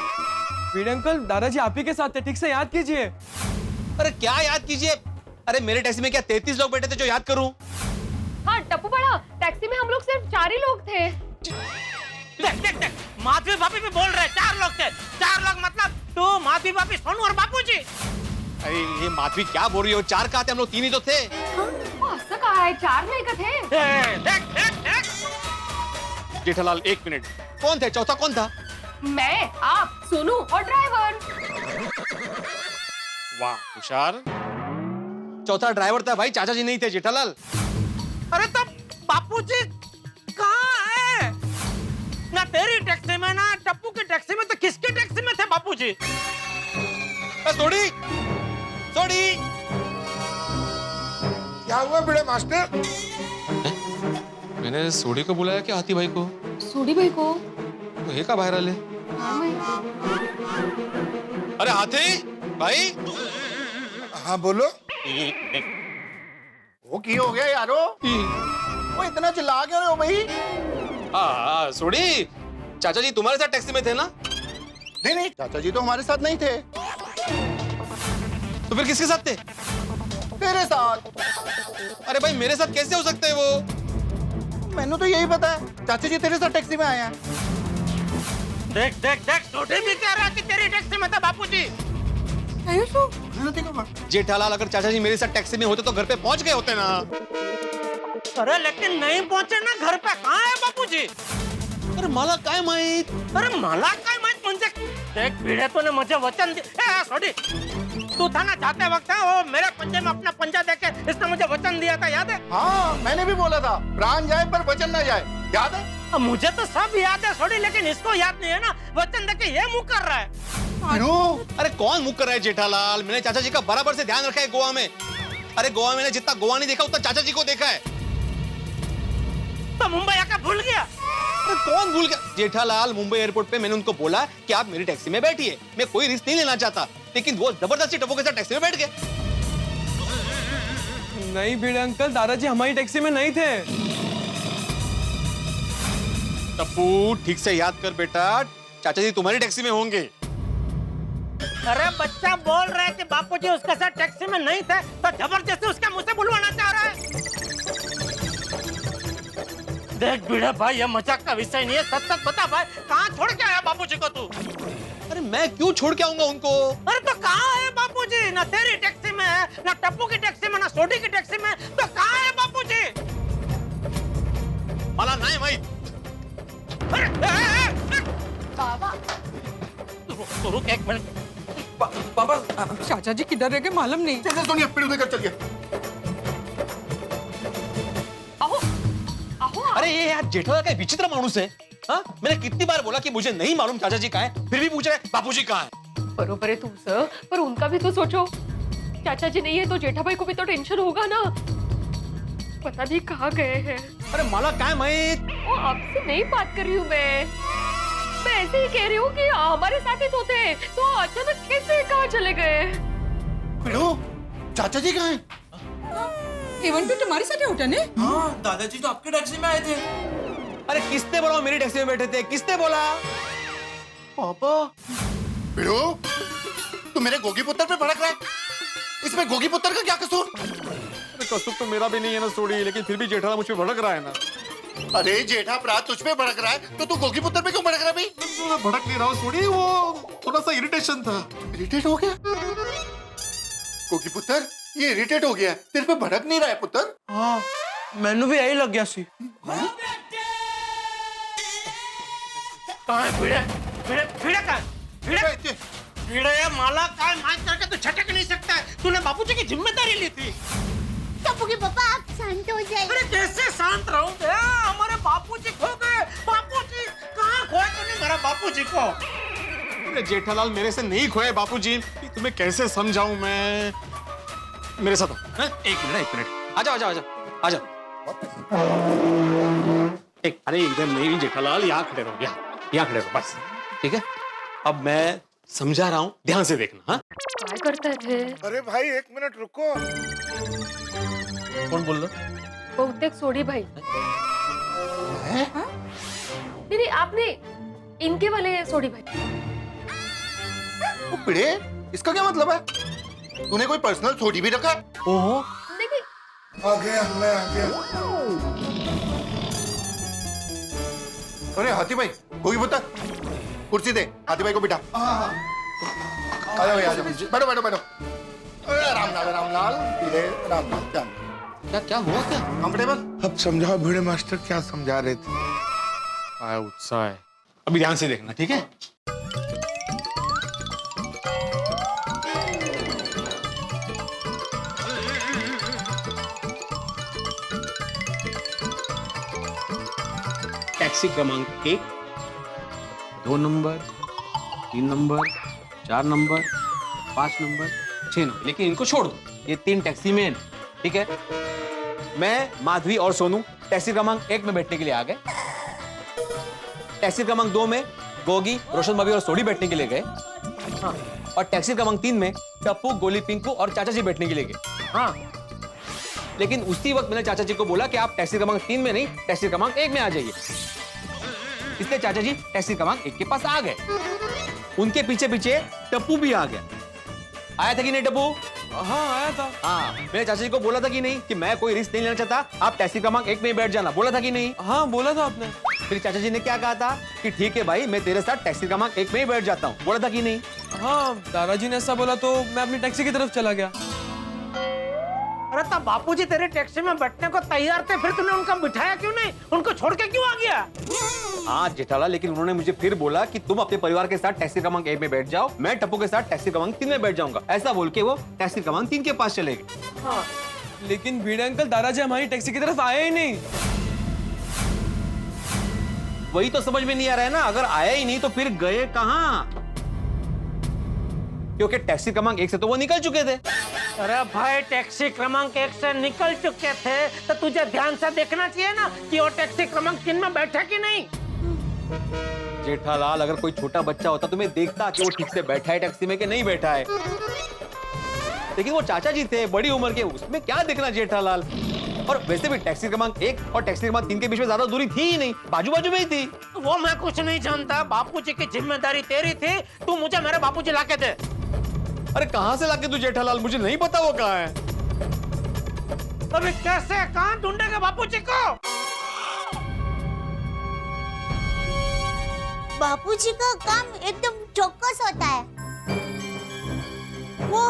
भिड़े अंकल दादाजी आप ही के साथ थे, ठीक से याद कीजिए. अरे क्या याद कीजिए? अरे मेरे टैक्सी में क्या 33 लोग बैठे थे जो याद करूं? हाँ टप्पू बड़ा, टैक्सी में हम लोग सिर्फ 4 ही लोग थे. देख देख देख, माधवी भाभी भी बोल रहे हैं 4 लोग थे. 4 लोग मतलब तू, माधवी भाभी, सोनू और बापूजी. अरे ये माधवी क्या बोल रही हो? 4 कहाँ थे? हम लोग 3 ही तो थे. असं काय, 4 नाही का थे? देख देख देख. जेठालाल 1 मिनट, कौन थे? चौथा कौन था? मैं, आप, सोनू और ड्राइवर. वाह हुशार. चौथा ड्राइवर था भाई, चाचा जी नहीं थे जेठालाल. अरे तो बापूजी कहाँ है? ना तेरी टैक्सी में ना टप्पू की टैक्सी में, तो किसकी टैक्सी में थे बापूजी? सोडी, सोडी. क्या हुआ बड़े मास्टर? मैंने सोडी को बुलाया क्या हाथी भाई को? सोडी भाई को तो है का बाहर आले? अरे हाथी भाई. हाँ बोलो. वो की हो गया यारो? वो इतना चिल्ला क्यों रहे हो भाई? हाँ सोडी, चाचा जी तुम्हारे साथ टैक्सी में थे ना? नहीं नहीं, चाचा जी तो हमारे साथ नहीं थे. तो फिर किसके साथ थे? तेरे साथ. अरे भाई मेरे साथ कैसे हो सकते हैं वो? मैंने तो यही पता है, चाचा जी तेरे साथ टैक्सी में आए हैं. देख देख देख, सोडी भी कह रहा है कि तेरी टैक्सी में था बापूजी. जेठालाल अगर चाचा जी मेरे साथ टैक्सी में होते तो घर पे पहुंच गए होते ना. अरे लेकिन नहीं पहुंचे ना घर पे. कहाँ है बापूजी? अरे मला काय माहित? अरे मला काय माहित म्हणजे? देख भिड़े तूने मुझे वचन दिया. सोडी, तू था ना जाते वक्त, वो मेरे पंजे में अपना पंजा देके इसने मुझे वचन दिया था, याद है? हाँ मैंने भी बोला था, प्राण जाए पर वचन ना जाए, याद है? अब मुझे तो सब याद है सोडी, लेकिन इसको याद नहीं है ना. वचन देके ये मुंह कर रहा है. अरे कौन मुक कर रहा है जेठालाल? मैंने चाचा जी का बराबर से ध्यान रखा है गोवा में. अरे गोवा मैंने जितना गोवा नहीं देखा उतना चाचा जी को देखा है. तो मुंबई आकर भूल गया? अरे कौन भूल गया? जेठालाल मुंबई एयरपोर्ट पे मैंने उनको बोला कि आप मेरी टैक्सी में बैठिए, मैं कोई रिस्क नहीं लेना चाहता, लेकिन वो जबरदस्ती टप्पू के साथ टैक्सी में बैठ गए. नहीं भिड़े अंकल, दादाजी हमारी टैक्सी में नहीं थे. टप्पू ठीक से याद कर बेटा, चाचा जी तुम्हारी टैक्सी में होंगे. अरे बच्चा बोल रहा है कि बापूजी उसके साथ टैक्सी में नहीं थे, तो जबरदस्ती उसके मुंह से बुलवाना चाह रहा है. देख भिड़े भाई, ये मजाक का विषय नहीं है. सच सच बता भाई, कहाँ छोड़ के आया बापूजी को तू? अरे मैं क्यों छोड़ के आऊंगा उनको? अरे तो कहाँ है बापूजी? ना तेरी टैक्सी में है, ना टप्पू की टैक्सी में, ना सोडी की टैक्सी में. तो कहाँ है बापूजी? मला नहीं माहित. बाबा तो रुक 1 मिनट. पापा चाचा जी किधर रह गए मालूम नहीं. चल सोनिया पेड़ उधर चल गया. अरे ये यार जेठालाल का विचित्र मानुस है. हाँ मैंने कितनी बार बोला कि मुझे नहीं मालूम चाचा जी कहाँ है, फिर भी पूछ रहे बापूजी कहाँ है. बरोबर है तुमचं, पर उनका भी तो सोचो. चाचा जी नहीं है तो जेठा भाई को भी तो टेंशन होगा ना. पता नहीं कहाँ गए हैं। अरे माला काय माहित? वो आपसे नहीं बात कर रही हूँ मैं ऐसे ही कह रही हूँ कि हमारे साथ ही तो थे, तो अचानक कैसे कहाँ चले गए? पिड़ो, चाचा जी कहाँ हैं? इवन तो तुम्हारे साथ ही होता ने? हाँ, दादाजी तो आपके टैक्सी में आए थे। अरे किसने बोला वो मेरी टैक्सी में बैठे थे? किसने बोला? पापा। पिड़ो, तू मेरे गोगी पुत्र पे भड़क रहा है? इसमें गोगी पुत्र का क्या कसूर? अरे कसूर तो मेरा भी नहीं है ना सोडी, लेकिन फिर भी जेठालाल मुझ पे भड़क रहा है ना। अरे जेठा प्रात तुझ पे भड़क रहा है, तो तू गोगी पुत्र पे क्यों भड़क रहा है भाई? मैं भड़क नहीं रहा हूँ सोडी, वो थोड़ा सा इरिटेशन था। इरिटेट हो गया? गोगी पुत्र, ये इरिटेट हो गया, तेरे पे भड़क नहीं रहा है पुत्र? हाँ, मैनू भी यही लग गया सी। कहाँ है भिड़े? भिड़े कहाँ? भिड़े माला काय मार करके तो छटक नहीं सकता है। तूने बापूजी की जिम्मेदारी ली थी। टप्पू के पापा आप शांत हो जाइए। अरे कैसे शांत रहूं बे? हमारे बापूजी खो गए। बापूजी कहाँ खोए तूने मेरा बापूजी को? अरे जेठालाल मेरे से नहीं खोए बापूजी, तुम्हें कैसे समझाऊं मैं? मेरे साथ आओ। एक मिनट आ जाओ। अरे इधर नहीं जेठालाल, यहाँ खड़े रहो, यहाँ खड़े रहो बस, ठीक है? अब मैं समझा रहा हूँ, ध्यान से देखना। हाँ, क्या करते थे? अरे भाई 1 मिनट रुको। कौन बोल रहा? बहुतेक सोडी भाई। नहीं, आपने इनके वाले सोडी भाई। वो पिड़े, इसका क्या मतलब है? तूने कोई पर्सनल छोटी भी रखा है? ओहो, देखिए, आ गया। अरे हाथी भाई, कोई बता, कुर्सी दे, हाथी भाई को बिठा। आ जाओ, बैठो। अरे रामलाल, पिड़े, रामलाल, क्या हुआ क्या? कंफर्टेबल? अब समझाओ भिड़े मास्टर क्या समझा रहे थे? आया उत्साह है। अभी ध्यान से देखना, ठीक है? टैक्सी क्रमांक 1, 2 number, 3 number, 4 number, 5 number, 6 number, लेकिन इनको छोड़ दो, ये 3 टैक्सी में, ठीक है? मैं, माधवी और सोनू टैक्सी क्रमांक 1 में बैठने के लिए आ गए। टैक्सी क्रमांक 2 में गोगी, रोशन भाभी और सोडी बैठने के लिए गए। हाँ। और टैक्सी क्रमांक 3 में टप्पू, गोली, पिंकू और चाचा जी बैठने के लिए गए। हाँ। लेकिन उसी वक्त मैंने चाचा जी को बोला कि आप टैक्सी क्रमांक 3 में नहीं, टैक्सी क्रमांक 1 में आ जाइए। इसलिए चाचा जी टैक्सी क्रमांक 1 के पास आ गए। उनके पीछे पीछे टप्पू भी आ गया। आया था कि नहीं टप्पू? हाँ, आया था। हाँ, मैंने चाचा जी को बोला था कि नहीं कि मैं कोई रिस्क नहीं लेना चाहता, आप टैक्सी क्रमांक 1 में ही बैठ जाना, बोला था कि नहीं? हाँ, बोला था आपने। फिर चाचा जी ने क्या कहा था कि ठीक है भाई, मैं तेरे साथ टैक्सी क्रमांक 1 में ही बैठ जाता हूँ, बोला था कि नहीं? हाँ, दादाजी ने ऐसा बोला तो मैं अपनी टैक्सी की तरफ चला गया। अरे तब बापूजी तेरे टैक्सी में बैठने को तैयार थे, फिर तूने उनका बिठाया क्यों नहीं? उनको छोड़ के क्यों आ गया? हाँ जेठालाल, लेकिन उन्होंने मुझे फिर बोला कि तुम अपने परिवार के साथ टैक्सी क्रमांक 1 में बैठ जाओ, मैं टप्पू के साथ टैक्सी क्रमांक 3 में बैठ जाऊंगा। ऐसा बोल के वो टैक्सी क्रमांक 3 के पास चले गए। हाँ, लेकिन भिड़े अंकल दादाजी हमारी टैक्सी की तरफ आए ही नहीं। वही तो समझ में नहीं आ रहा है ना, अगर आया ही नहीं तो फिर गए कहाँ? क्योंकि टैक्सी क्रमांक 1 से तो वो निकल चुके थे। अरे भाई, टैक्सी क्रमांक 1 से निकल चुके थे तो तुझे ध्यान से देखना चाहिए ना कि वो टैक्सी क्रमांक 3 में बैठा कि नहीं। जेठालाल, अगर कोई छोटा बच्चा होता तो मैं देखता कि वो ठीक से बैठा है टैक्सी में कि नहीं बैठा है, लेकिन वो चाचा जी थे बड़ी उम्र के, उसमें क्या देखना जेठालाल। और वैसे भी टैक्सी क्रमांक 1 और टैक्सी क्रमांक 3 के बीच में ज्यादा दूरी थी ही नहीं, बाजू बाजू में ही थी। वो मैं कुछ नहीं जानता, बापूजी की जिम्मेदारी तेरी थी, तू मुझे मेरे बापूजी लाके दे। अरे कहाँ से लाके तू जेठालाल? मुझे नहीं पता वो कहाँ है। अभी कैसे कहाँ ढूंढेगा बापूजी को? बापूजी का काम एकदम चौकस होता है। वो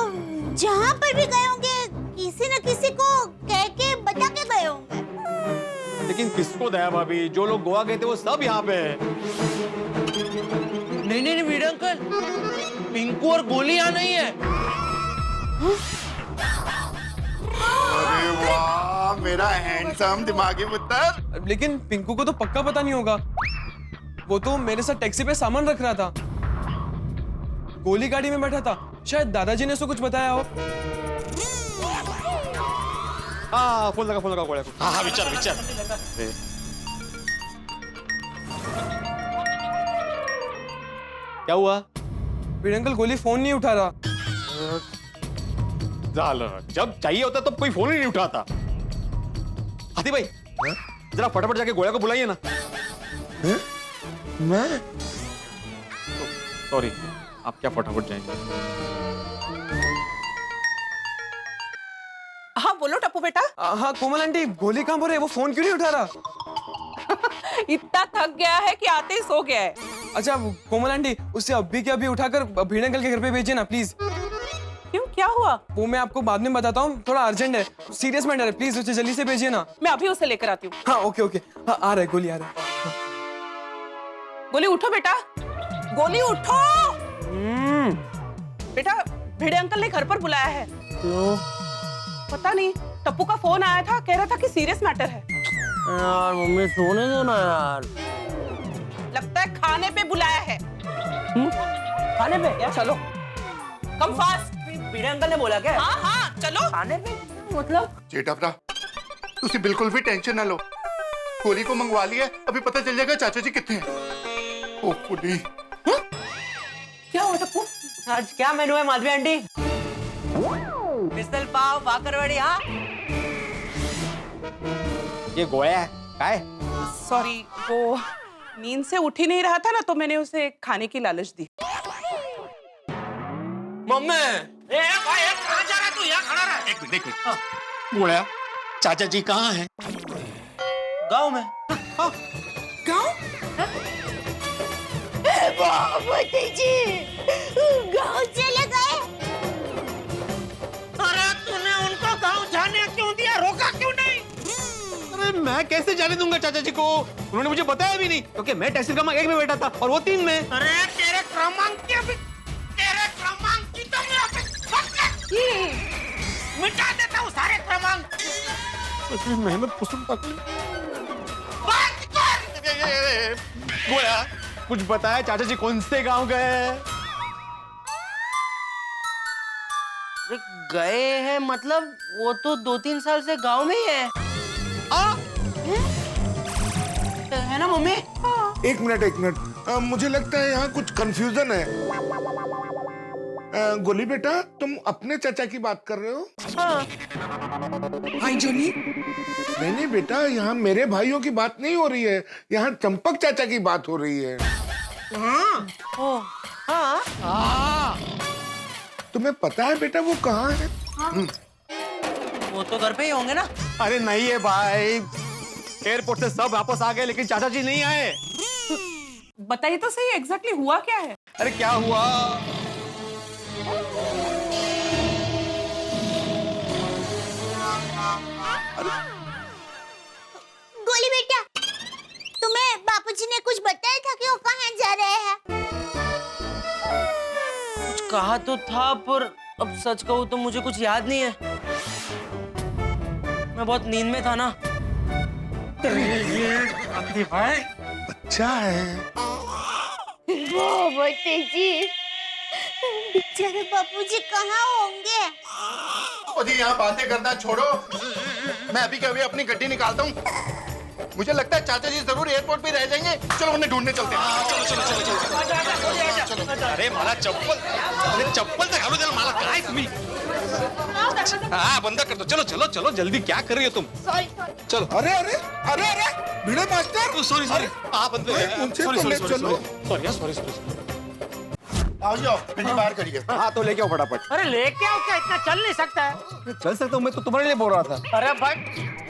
जहाँ पर भी गए होंगे किसी न किसी को कह के बता के गए होंगे। लेकिन किसको दया भाभी, जो लोग गोवा गए थे वो सब यहाँ पे है। नहीं वीर अंकल, पिंकू और गोली यहाँ नहीं है। अरे वाह, मेरा हैंडसम दिमागी पुत्र। लेकिन पिंकू को तो पक्का पता नहीं होगा, वो तो मेरे साथ टैक्सी पे सामान रख रहा था, गोली गाड़ी में बैठा था, शायद दादाजी ने उसको कुछ बताया हो। हाँ फोन लगा गोळ्या को। हाँ हाँ विचार विचार। क्या हुआ? भिड़े अंकल गोली फोन नहीं उठा रहा। जब चाहिए होता तो कोई फोन ही नहीं उठाता। हाथी भाई जरा फटाफट जाके गोळ्या को बुलाइए ना। मैं सॉरी आप क्या फटाफट जाएंगे? हाँ बोलो टप्पू बेटा। हाँ कोमल आंटी गोली कहाँ पर है? वो फोन क्यों नहीं उठा रहा? इतना थक गया है कि आते ही सो गया है। अच्छा कोमल आंटी उसे अभी के अभी उठाकर भिड़े अंकल के घर पे भेजिए ना प्लीज। क्यों क्या हुआ? वो मैं आपको बाद में बताता हूँ, थोड़ा अर्जेंट है, सीरियस मैटर है, प्लीज उसे जल्दी से भेजिए ना। मैं अभी उसे लेकर आती हूँ। हाँ ओके ओके। हाँ आ रहा है गोली आ रहा है। गोली उठो बेटा, गोली उठो। बेटा भिड़े अंकल ने घर पर बुलाया है। क्यों? पता नहीं, टप्पू का फोन आया था, कह रहा था कि सीरियस मैटर है। यार मम्मी सोने दो ना यार। लगता है खाने पे बुलाया है। खाने पे? या चलो कम फास्ट। भिड़े अंकल ने बोला क्या? हाँ हाँ चलो। खाने पे मतलब? जेठापरा तुसी बिल्कुल भी टेंशन ना लो, गोली को मंगवा लिया, अभी पता चल जाएगा चाचा जी कितने हैं। ओ फुडी क्या हुआ टप्पू? आज क्या मेनू है माधवी आंटी? मिसल पाव भाकरवड़ी। हाँ ये गोळ्या काय? सॉरी वो नींद से उठ ही नहीं रहा था ना, तो मैंने उसे खाने की लालच दी। मम्मी भाई कहाँ जा रहा है तू? यहाँ खड़ा रहा। एक मिनट गोळ्या चाचा जी कहाँ हैं? गाँव में। गाँव चले गए। अरे तूने उनको गाँव जाने क्यों दिया? रोका क्यों नहीं? अरे मैं कैसे जाने दूंगा चाचा जी को? उन्होंने मुझे बताया भी नहीं, क्योंकि मैं टैक्सी क्रमांक 1 में बैठा था और वो 3 में। अरे तेरे क्रमांक की तो मिटा देता हूँ सारे क्रमांक। मेहनत पसंद गोळ्या कुछ बताया चाचा जी कौन से गांव गए? गए हैं मतलब वो तो 2-3 साल से गांव में ही है। है ना मम्मी? एक मिनट मुझे लगता है यहाँ कुछ कंफ्यूजन है। गोली बेटा तुम अपने चाचा की बात कर रहे हो? हाँ। जोनी नहीं बेटा, यहाँ मेरे भाइयों की बात नहीं हो रही है, यहाँ चंपक चाचा की बात हो रही है। हाँ। तुम्हें पता है बेटा वो कहाँ है? वो तो घर पे ही होंगे ना। अरे नहीं है भाई, एयरपोर्ट से सब वापस आ गए लेकिन चाचा जी नहीं आए। बताइए तो सही एग्जैक्टली हुआ क्या है? अरे क्या हुआ? गोली बेटा तुम्हें बापूजी ने कुछ बताया था कि वो कहाँ जा रहे हैं? कुछ कहा तो था पर अब सच कहूँ तो मुझे कुछ याद नहीं है। मैं बहुत नींद में था ना। भाई अच्छा है। बेचारे बापूजी कहाँ होंगे? जी यहाँ बातें करना छोड़ो, मैं अभी के अभी अपनी गड्डी निकालता हूँ। मुझे लगता है चाचा जी जरूर एयरपोर्ट पे रह जाएंगे। चलो उन्हें ढूंढने चलते हैं। चलो। अरे मला चप्पल तर घालू द्या मला, काय तुम्ही? हाँ बंद कर दो, चलो जल्दी, क्या कर रही हो तुम? चलो। अरे भिड़े मास्टर सॉरी हाँ बंद चलो। सॉरी आओ गड्डी बाहर करिए। हाँ तो लेके आओ फटाफट। अरे लेके आओ क्या? इतना चल नहीं सकता है। चल सकता हूँ, मैं तो तुम्हारे लिए बोल रहा था। अरे भाई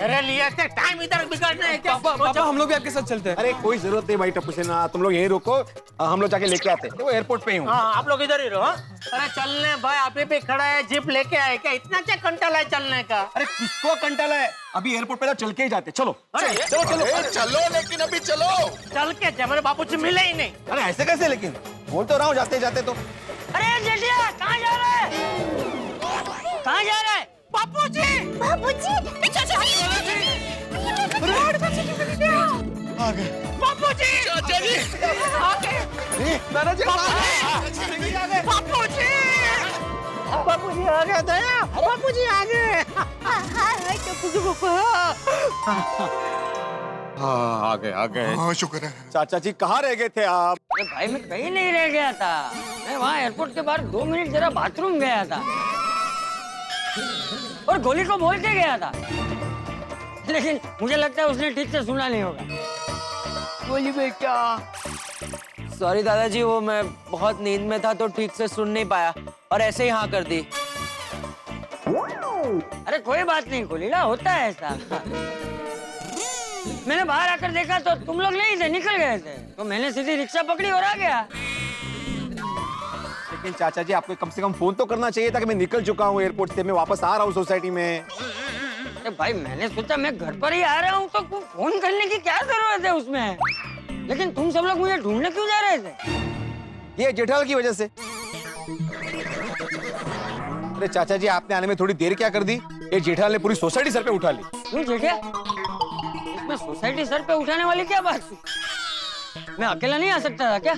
मेरे लिए टाइम इधर बिगाड़ना है क्या? पापा हम लोग भी आपके साथ चलते हैं। अरे कोई जरूरत नहीं भाई टप्पू सेना, तुम लोग यहीं रुको, हम लोग जाके लेके आते हैं। वो एयरपोर्ट पे ही हूँ। हाँ आप लोग इधर ही रहो। अरे चलने भाई, आप पे खड़ा है, जीप लेके आए क्या? इतना क्या कंटाला है चलने का? अरे किसको कंटाला है? अभी एयरपोर्ट पे चल के ही जाते, चलो। चलो लेकिन अभी चलो। चल के जब मेरे बापू जी मिले ही नहीं। अरे ऐसे कैसे? लेकिन बोल तो रहा हूँ जाते जाते तो। अरे जल्दी कहाँ जा रहा है? कहाँ जा रहा है? बापूजी पीछे से आ गए बापूजी। चाचा जी दादाजी बापूजी आ गए दया, बापूजी आ गए। टप्पू के पापा। हाँ, आ गए। हाँ, शुक्र है। चाचा जी कहाँ रह गए थे आप? अरे भाई मैं कहीं नहीं रह गया था, मैं वहाँ एयरपोर्ट के बाहर 2 मिनट जरा बाथरूम गया था और गोली को बोल के गया था, लेकिन मुझे लगता है उसने ठीक से सुना नहीं होगा। बोली बेटा। सॉरी दादाजी, वो मैं बहुत नींद में था तो ठीक से सुन नहीं पाया और ऐसे ही हाँ कर दी। अरे कोई बात नहीं गोलीला, होता है ऐसा। मैंने बाहर आकर देखा तो तुम लोग नहीं थे, निकल गए थे, तो मैंने सीधी रिक्शा पकड़ी और आ गया। लेकिन चाचा जी आपको कम से कम फोन तो करना चाहिए था कि मैं निकल चुका हूँ एयरपोर्ट से, मैं वापस आ रहा हूँ सोसाइटी में। अरे भाई मैंने सोचा मैं घर पर ही आ रहा हूँ तो फोन करने की क्या जरूरत है उसमें, लेकिन तुम सब लोग मुझे ढूंढने क्यों जा रहे थे? ये जेठालाल की वजह से। अरे चाचा जी आपने आने में थोड़ी देर क्या कर दी? ये जेठालाल ने पूरी सोसाइटी सर पे उठा ली। क्यों जेठिया, इसमें सोसाइटी सर पे उठाने वाली क्या बात थी? मैं अकेला नहीं आ सकता था क्या?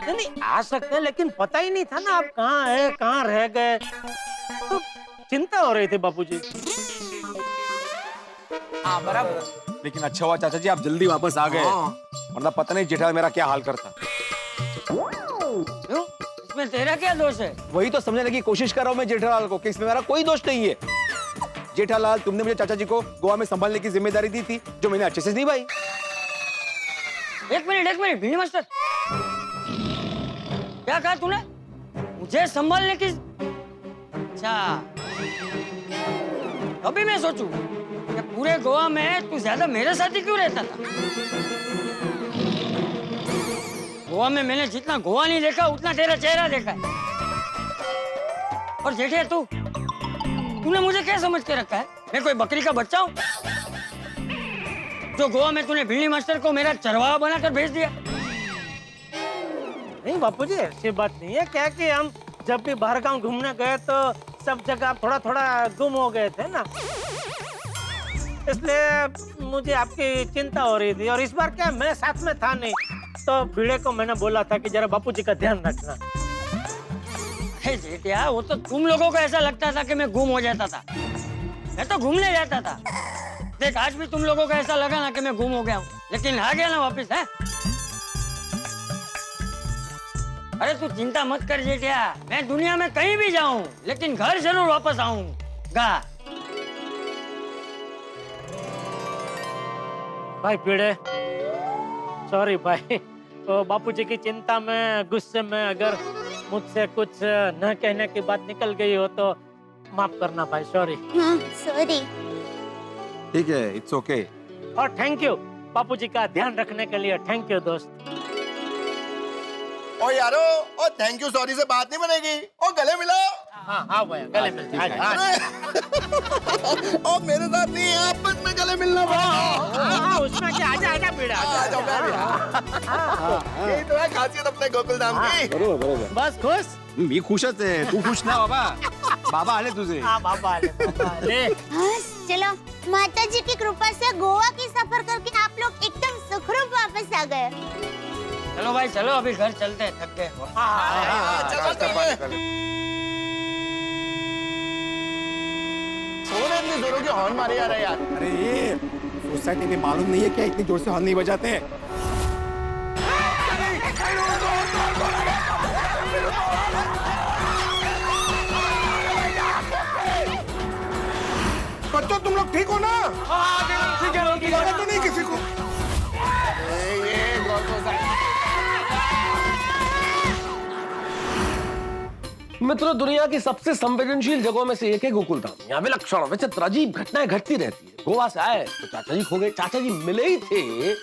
नहीं आ सकते, लेकिन पता ही नहीं था ना आप कहाँ है, कहाँ रह गए, तो चिंता हो रही थी बापूजी। हाँ बराबर। लेकिन अच्छा हुआ चाचा जी आप जल्दी वापस आ गए, वरना पता नहीं जेठालाल मेरा क्या हाल करता। क्यों? इसमें तेरा क्या दोष है? वही तो समझने की कोशिश कर रहा हूँ मैं जेठालाल को कि इसमें मेरा कोई दोष नहीं है। जेठालाल तुमने मुझे चाचा जी को गोवा में संभालने की जिम्मेदारी दी थी जो मैंने अच्छे से निभाई। एक मिनट भिंडी मास्टर, क्या कहा तूने? मुझे संभालने की? अच्छा, अभी मैं सोचूं कि पूरे गोवा में तू ज्यादा मेरे साथ ही क्यों रहता था? गोवा में मैंने जितना गोवा नहीं देखा उतना तेरा चेहरा देखा है। और जेठे तूने मुझे क्या समझ के रखा है? मैं कोई बकरी का बच्चा हूँ जो गोवा में तूने भिंडी मास्टर को मेरा चरवाहा बनाकर भेज दिया? नहीं बापूजी ऐसी बात नहीं है, क्या कि हम जब भी बाहर गांव घूमने गए तो सब जगह थोड़ा थोड़ा गुम हो गए थे ना, इसलिए मुझे आपकी चिंता हो रही थी। और इस बार क्या मैं साथ में था नहीं, तो भिड़े को मैंने बोला था कि जरा बापूजी का ध्यान रखना। जेठिया वो तो तुम लोगों को ऐसा लगता था कि मैं गुम हो जाता था, मैं तो घूमने जाता था। देख आज भी तुम लोगों को ऐसा लगा ना कि मैं गुम हो गया हूँ, लेकिन आ गया ना वापस है। अरे तू चिंता मत कर जेठिया, मैं दुनिया में कहीं भी जाऊं लेकिन घर जरूर वापस आऊंगा। भाई भिड़े, सॉरी भाई, तो बापूजी की चिंता में गुस्से में अगर मुझसे कुछ न कहने की बात निकल गई हो तो माफ करना भाई, सॉरी। सॉरी। ठीक है, इट्स ओके। और थैंक यू बापूजी का ध्यान रखने के लिए, थैंक यू दोस्त। ओ यारो, ओ थैंक यू सॉरी से बात नहीं बनेगी, ओ गले मिलाओ। हाँ हाँ भैया गले मिलते हैं। ओ मेरे साथ नहीं, आपस में गले मिलना हाँ, उसमें क्या, आजा आजा भिड़ा, आजा यही तो है खासियत अपने गोकुल धाम की। बरोबर। बस खुश? मी खुशच आहे, तू खुश ना बाबा? बाबा आले तुझे। हाँ बाबा आले। चलो माता जी की कृपा से गोवा की सफर करके आप लोग एकदम सुखरूप वापस आ गए। चलो भाई चलो, अभी घर चलते हैं, थक गए। इतनी जोरों की हॉर्न मारे जा रहे यार। अरे ये सोसाइटी में मालूम नहीं है क्या इतनी जोर से हॉर्न नहीं बजाते हैं? बच्चों तुम लोग ठीक हो ना? ठीक है, लगा तो नहीं किसी को? मित्रों, दुनिया की सबसे संवेदनशील जगहों में से एक है गोकुल धाम। यहाँ विलक्षण विचित्र अजीब घटनाएं घटती रहती है। गोवा से आए तो चाचा जी खो गए। चाचा जी मिले ही थे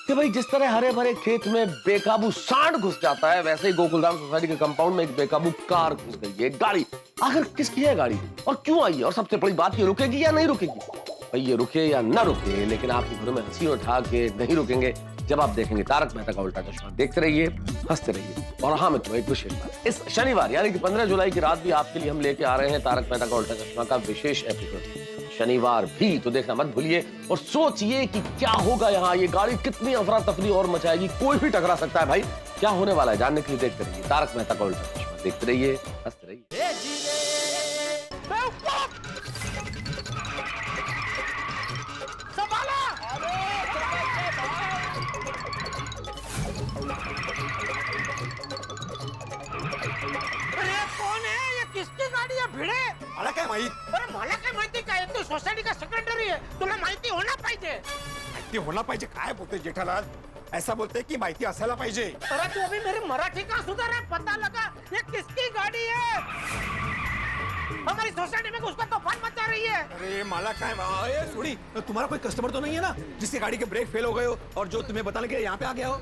कि भाई जिस तरह हरे भरे खेत में बेकाबू सांड घुस जाता है, वैसे ही गोकुलधाम सोसाइटी के कंपाउंड में एक बेकाबू कार घुस गई है। गाड़ी आखिर किसकी है गाड़ी और क्यों आई है? और सबसे बड़ी बात, ये रुकेगी या नहीं रुकेगी? भाई ये रुके या ना रुके, लेकिन आपके घरों में हंसी उठा के नहीं रुकेंगे जब आप देखेंगे तारक मेहता का उल्टा चश्मा। देखते रहिए, हंसते रहिए। और हाँ मित्रों, एक विशेष बात, इस शनिवार यानी कि 15 जुलाई की रात भी आपके लिए हम लेके आ रहे हैं तारक मेहता का उल्टा चश्मा का विशेष एपिसोड। शनिवार भी तो देखना मत भूलिए और सोचिए कि क्या होगा यहाँ। ये गाड़ी कितनी अफरा तफरी और मचाएगी, कोई भी टकरा सकता है। भाई क्या होने वाला है जानने के लिए देखते रहिए तारक मेहता का उल्टा चश्मा। देखते रहिए, हंसते रहिए। माहिती होना पाहिजे. काय बोलते जेठालाल? ऐसा बोलते की माहिती असायला पाहिजे. अरे तू अभी मेरी मराठी का सुधार है, पता लगा ये किसकी गाड़ी है? हमारी सोसाइटी में उसका तूफान मचा रही है. अरे माला काय थोड़ी तुम्हारा कोई कस्टमर तो नहीं है ना जिसकी गाड़ी के ब्रेक फेल हो गए हो और जो तुम्हें बताने के लिए यहाँ पे आ गया हो?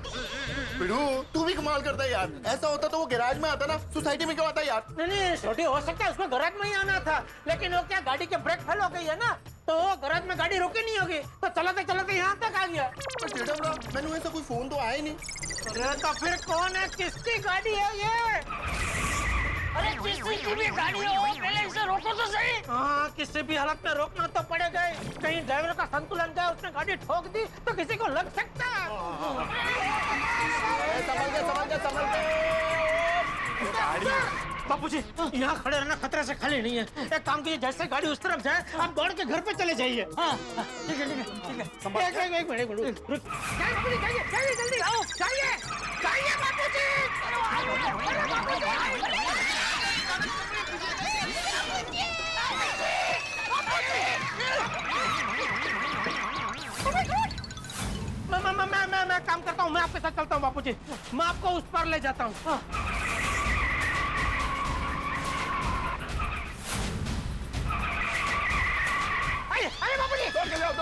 बिड़ू तू भी कमाल करता है यार. ऐसा होता तो वो गैराज में आता ना, सोसाइटी में क्यों आता यार? नहीं छोटी हो सकता है उसको गैराज में ही आना था, लेकिन वो क्या गाड़ी के ब्रेक फेल हो गई है ना, तो गैराज में गाड़ी रोकी नहीं होगी, तो चलाते चलाते यहाँ तक आ गया. मैंने ऐसा कोई फोन तो आया नहीं. अरे तो फिर कौन है, किसकी गाड़ी है ये? अरे किसी की भी गाड़ी हो पहले इसे रोको तो सही. हाँ किसी भी हालत में रोकना तो पड़ेगा ही. कहीं ड्राइवर का संतुलन गया, उसने गाड़ी ठोक दी तो किसी को लग सकता है. संभल के. बापूजी यहाँ खड़े रहना खतरे से खाली नहीं है. एक काम कीजिए, जैसे गाड़ी उस तरफ जाए आप दौड़ के घर पे चले जाइए. ठीक है एक मिनट रुक. जाइए जल्दी आओ. जाइए बापूजी. मैं काम करता हूँ, मैं आपके साथ चलता हूँ बापूजी. मैं आपको उस पर ले जाता हूँ. अरे बापूजी दौड़ के जाओ.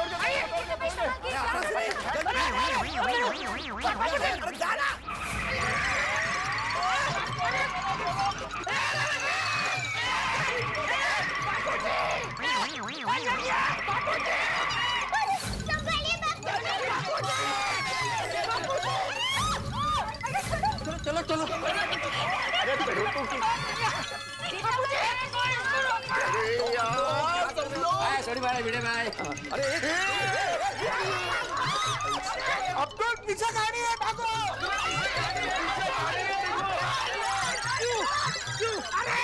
चलो. अरे बिड़ू तू अब्दुल पीछे गाड़ी है, भागो. अरे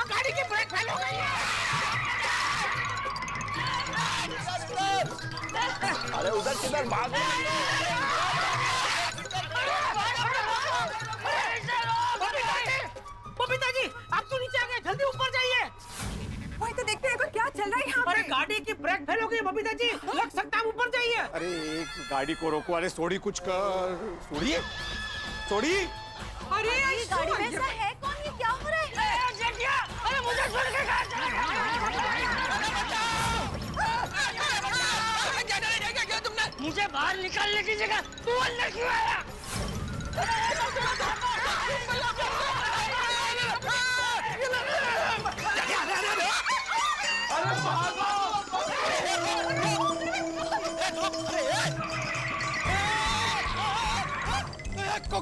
गाड़ी की ब्रेक फेल हो गई है. अरे उधर किधर भाग. बबीता जी आप तो नीचे आ गए, जल्दी ऊपर जाइए. वही तो देखते हैं क्या चल रहा है यहाँ पे. अरे गाड़ी की ब्रेक फेल हो गई बबीता जी, लग सकता है ऊपर जाइए. अरे एक गाड़ी को रोको. अरे सोड़ी कुछ कर. सोड़ी. अरे ये गाड़ी में ऐसा है कौन, ये क्या हो रहा है? जेठिया, अरे मुझे छोड़ के कहाँ चले गए? तुमने मुझे बाहर निकालने की जगह तू अंदर क्यों आया?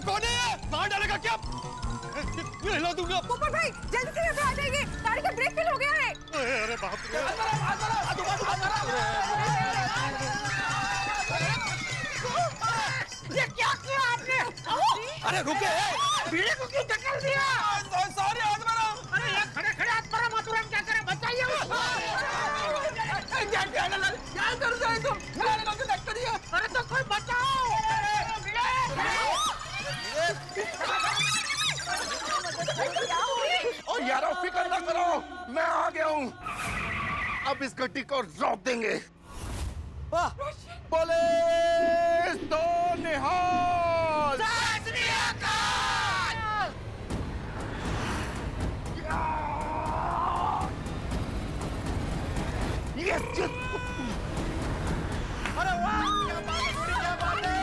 कौन है? मार डालेगा क्या? हिला दूंगा. ऊपर भाई जल्दी से यहाँ पे आ जाइए, गाड़ी का ब्रेक फेल हो गया है. अरे बाप रे. ये क्या किया आपने? अरे रुके. बीड़ी को क्यों धकेल दिया? सॉरी हाथ मारा. अरे ये खड़े हाथ मारा मत, तुरंत क्या करें, बचाइए उसको. क्या कर रहे हो तुम? अरे तो कोई बचाओ. और यारो फिक्र ना करो, मैं आ गया हूँ. अब इस गड्डी को रोक देंगे. पुलिस तो निहाल. यस. अरे वाह, क्या बात है.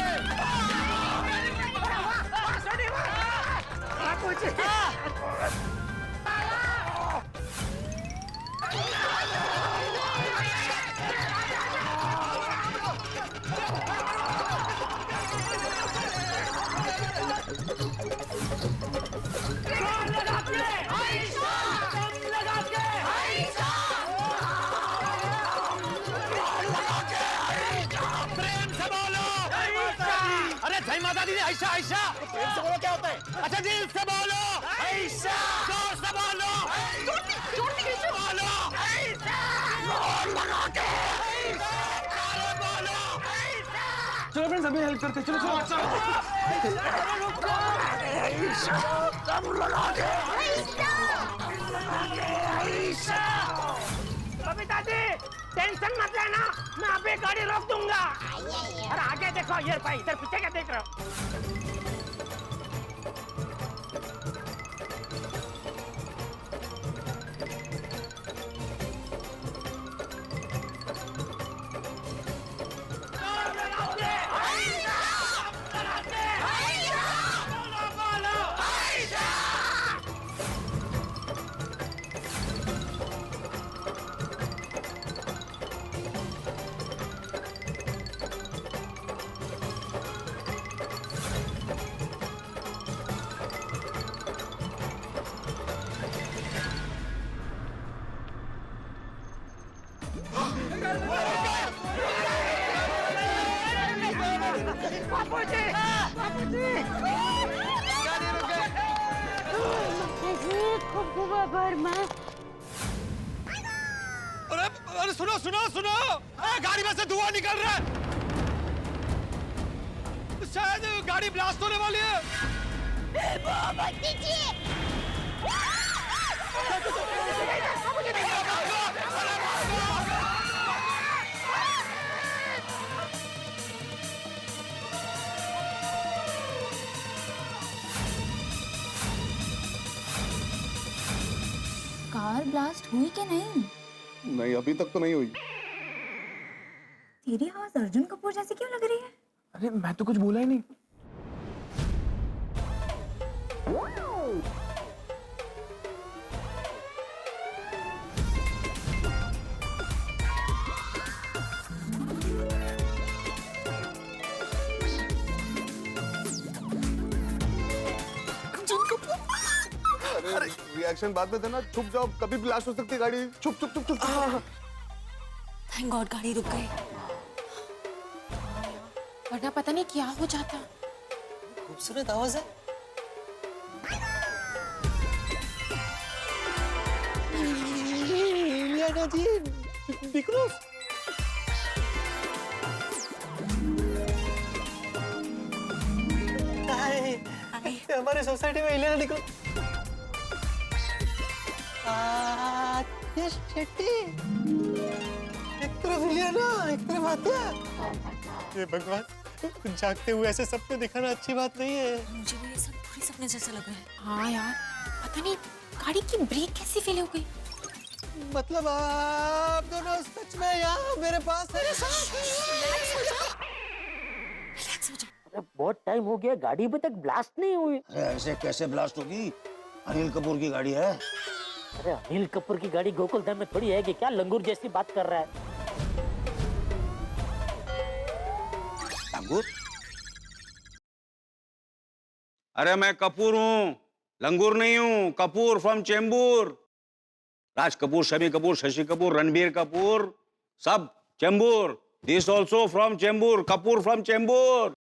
जय माता दी. आयशा आयशा प्रेम से बोलो क्या होता है? अच्छा दिल से बोलो आयशा. जोर से बोलो. जोर से बोलो आयशा. जोर लगा के अरे बोलो आयशा. चलो फ्रेंड्स अभी हेल्प करते. चलो आयशा. दम लगा के आयशा. बबीता जी टेंशन मत लेना, मैं अभी गाड़ी रोक दूंगा. अरे आगे देखो ये भाई, इधर पीछे क्या देख रहे हो? अरे सुनो सुनो सुनो, गाड़ी में से धुआं निकल रहा है, शायद गाड़ी ब्लास्ट होने वाली है। कार ब्लास्ट हुई कि नहीं? नहीं, अभी तक तो नहीं हुई। तेरी आवाज अर्जुन कपूर जैसी क्यों लग रही है? अरे मैं तो कुछ बोला ही नहीं। अरे रिएक्शन बाद में देना, छुप जाओ, कभी ब्लास्ट हो सकती है गाड़ी। छुप छुप छुप छुप। थैंक गॉड गाड़ी रुक गई, वरना पता नहीं क्या हो जाता। खूबसूरत आवाज है। इलियाना जी, बिक्रोस। हमारे सोसाइटी में इलियाना निकलो। शेट्टी, एक तरफ इलियाना, एक तरफ आत्या। ये भगवान, जागते हुए ऐसे सपने दिखाना अच्छी बात नहीं है। मुझे भी ये सब पूरे सपने जैसा लग रहा है। हाँ यार, पता नहीं गाड़ी की ब्रेक कैसी फेल हो गई। मतलब आप दोनों सच में यहाँ मेरे पास है? अरे बहुत टाइम हो गया, गाड़ी अभी तक ब्लास्ट नहीं हुई। अरे ऐसे कैसे ब्लास्ट होगी? अनिल कपूर की गाड़ी है। अरे अनिल कपूर की गाड़ी गोकुलधाम में थोड़ी है कि क्या लंगूर जैसी बात कर रहा है। लंगूर? अरे मैं कपूर हूँ, लंगूर नहीं हूँ। कपूर फ्रॉम चेंबूर। राज कपूर, शमी कपूर, शशि कपूर, रणबीर कपूर, सब Chembur. This also from Chembur. Kapoor from Chembur.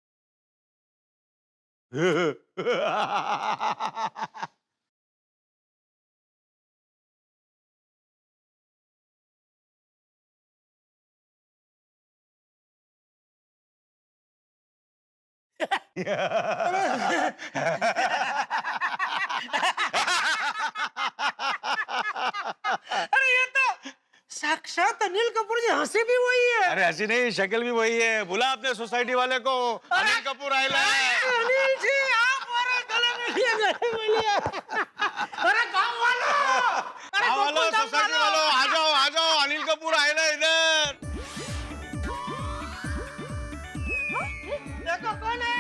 अरे ये तो साक्षात अनिल कपूर जी, हंसी भी वही है। अरे हंसी नहीं, शक्ल भी वही है। बुला अपने सोसाइटी वाले को, अनिल कपूर आइला है। अनिल जी, आप हमारे गले मिलिए, गले मिलिए। अरे गाँव वालों, गाँव वालों, सोसाइटी वालों, आ जाओ, आ जाओ। अनिल कपूर आइला इधर। देखो कौन है?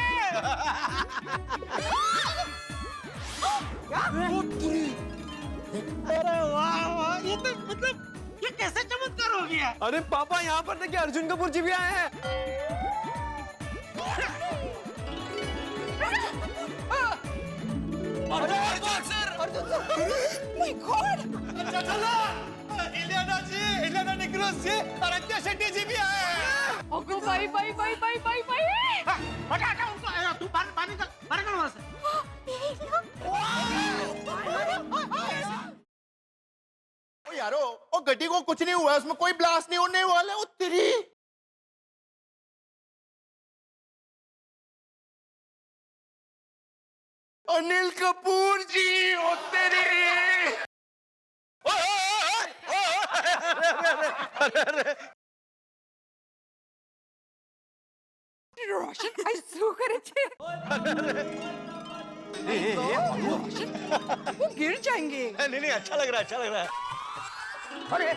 अरे वाह वाह, ये तो मतलब ये कैसे चमत्कार हो गया? अरे पापा, यहाँ पर देखिए अर्जुन कपूर जी भी आए हैं। Arjun sir, my God. Ileana ji, Ileana Nicholas ji और अत्या शेट्टी जी भी आए हैं। ओगो भाई भाई भाई भाई भाई भाई। हटा हटा उनको, तू बाहर निकल, बाहर निकल वहां से। ओ यारो, ओ गड्डी को कुछ नहीं हुआ, उसमें कोई ब्लास्ट नहीं होने वाला। ओ तेरी अनिल कपूर जी, ओ तेरी। रोशन आई શું કરે છે वो गिर जाएंगे। नहीं अच्छा लग रहा है, अच्छा लग रहा है। अरे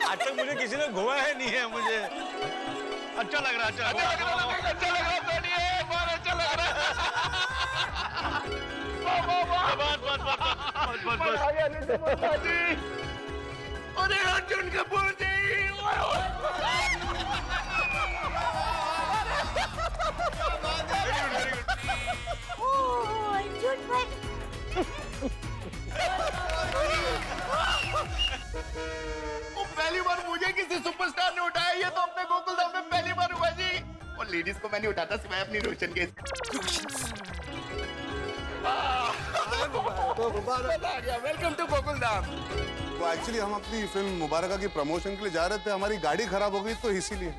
आज तक मुझे किसी ने घुमाया नहीं है मुझे। अच्छा लग रहा है, अच्छा लग रहा है, अच्छा लग रहा है, बहुत अच्छा लग रहा है। अरे अर्जुन कपूर जी अर्जुन भाई पहली बार मुझे किसी सुपरस्टार ने उठाया, ये तो अपने गोकुलधाम में पहली बार हुआ जी। और लेडीज को मैंने उठाता सिवाय अपनी रोशन के। Welcome to Gokuldham. वो एक्चुअली हम अपनी फिल्म मुबारका की प्रमोशन के लिए जा रहे थे, हमारी गाड़ी खराब हो गई तो इसीलिए।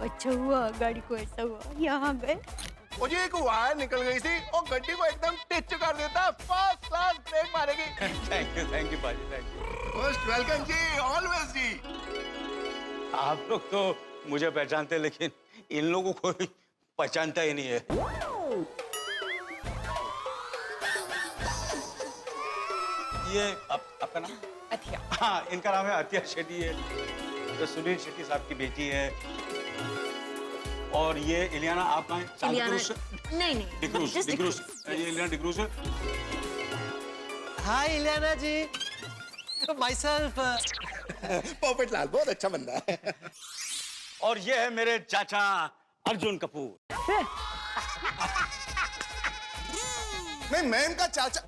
अच्छा हुआ गाड़ी को ऐसा हुआ, यहाँ गए। मुझे एक वायर निकल गई थी और गड्डी को एकदम टिच कर देता। फर्स्ट क्लास ब्रेक मारेगी। थैंक यू बाजी, थैंक यू। मोस्ट वेलकम जी, ऑलवेज जी। आप लोग तो मुझे पहचानते, लेकिन इन लोगों को पहचानता ही नहीं है। ये आपका नाम? अथिया। हाँ, इनका नाम है अथिया शेट्टी है। तो सुनील शेट्टी साहब की बेटी है। और ये इलियाना, आप कहाँ हैं? नहीं डिक्रूज। ये इलियाना डिक्रूज है। हाय इलियाना जी, माई सेल्फ पोपट लाल, बहुत अच्छा बंदा है। और ये है मेरे चाचा अर्जुन कपूर। नहीं, मैं इनका चाचा।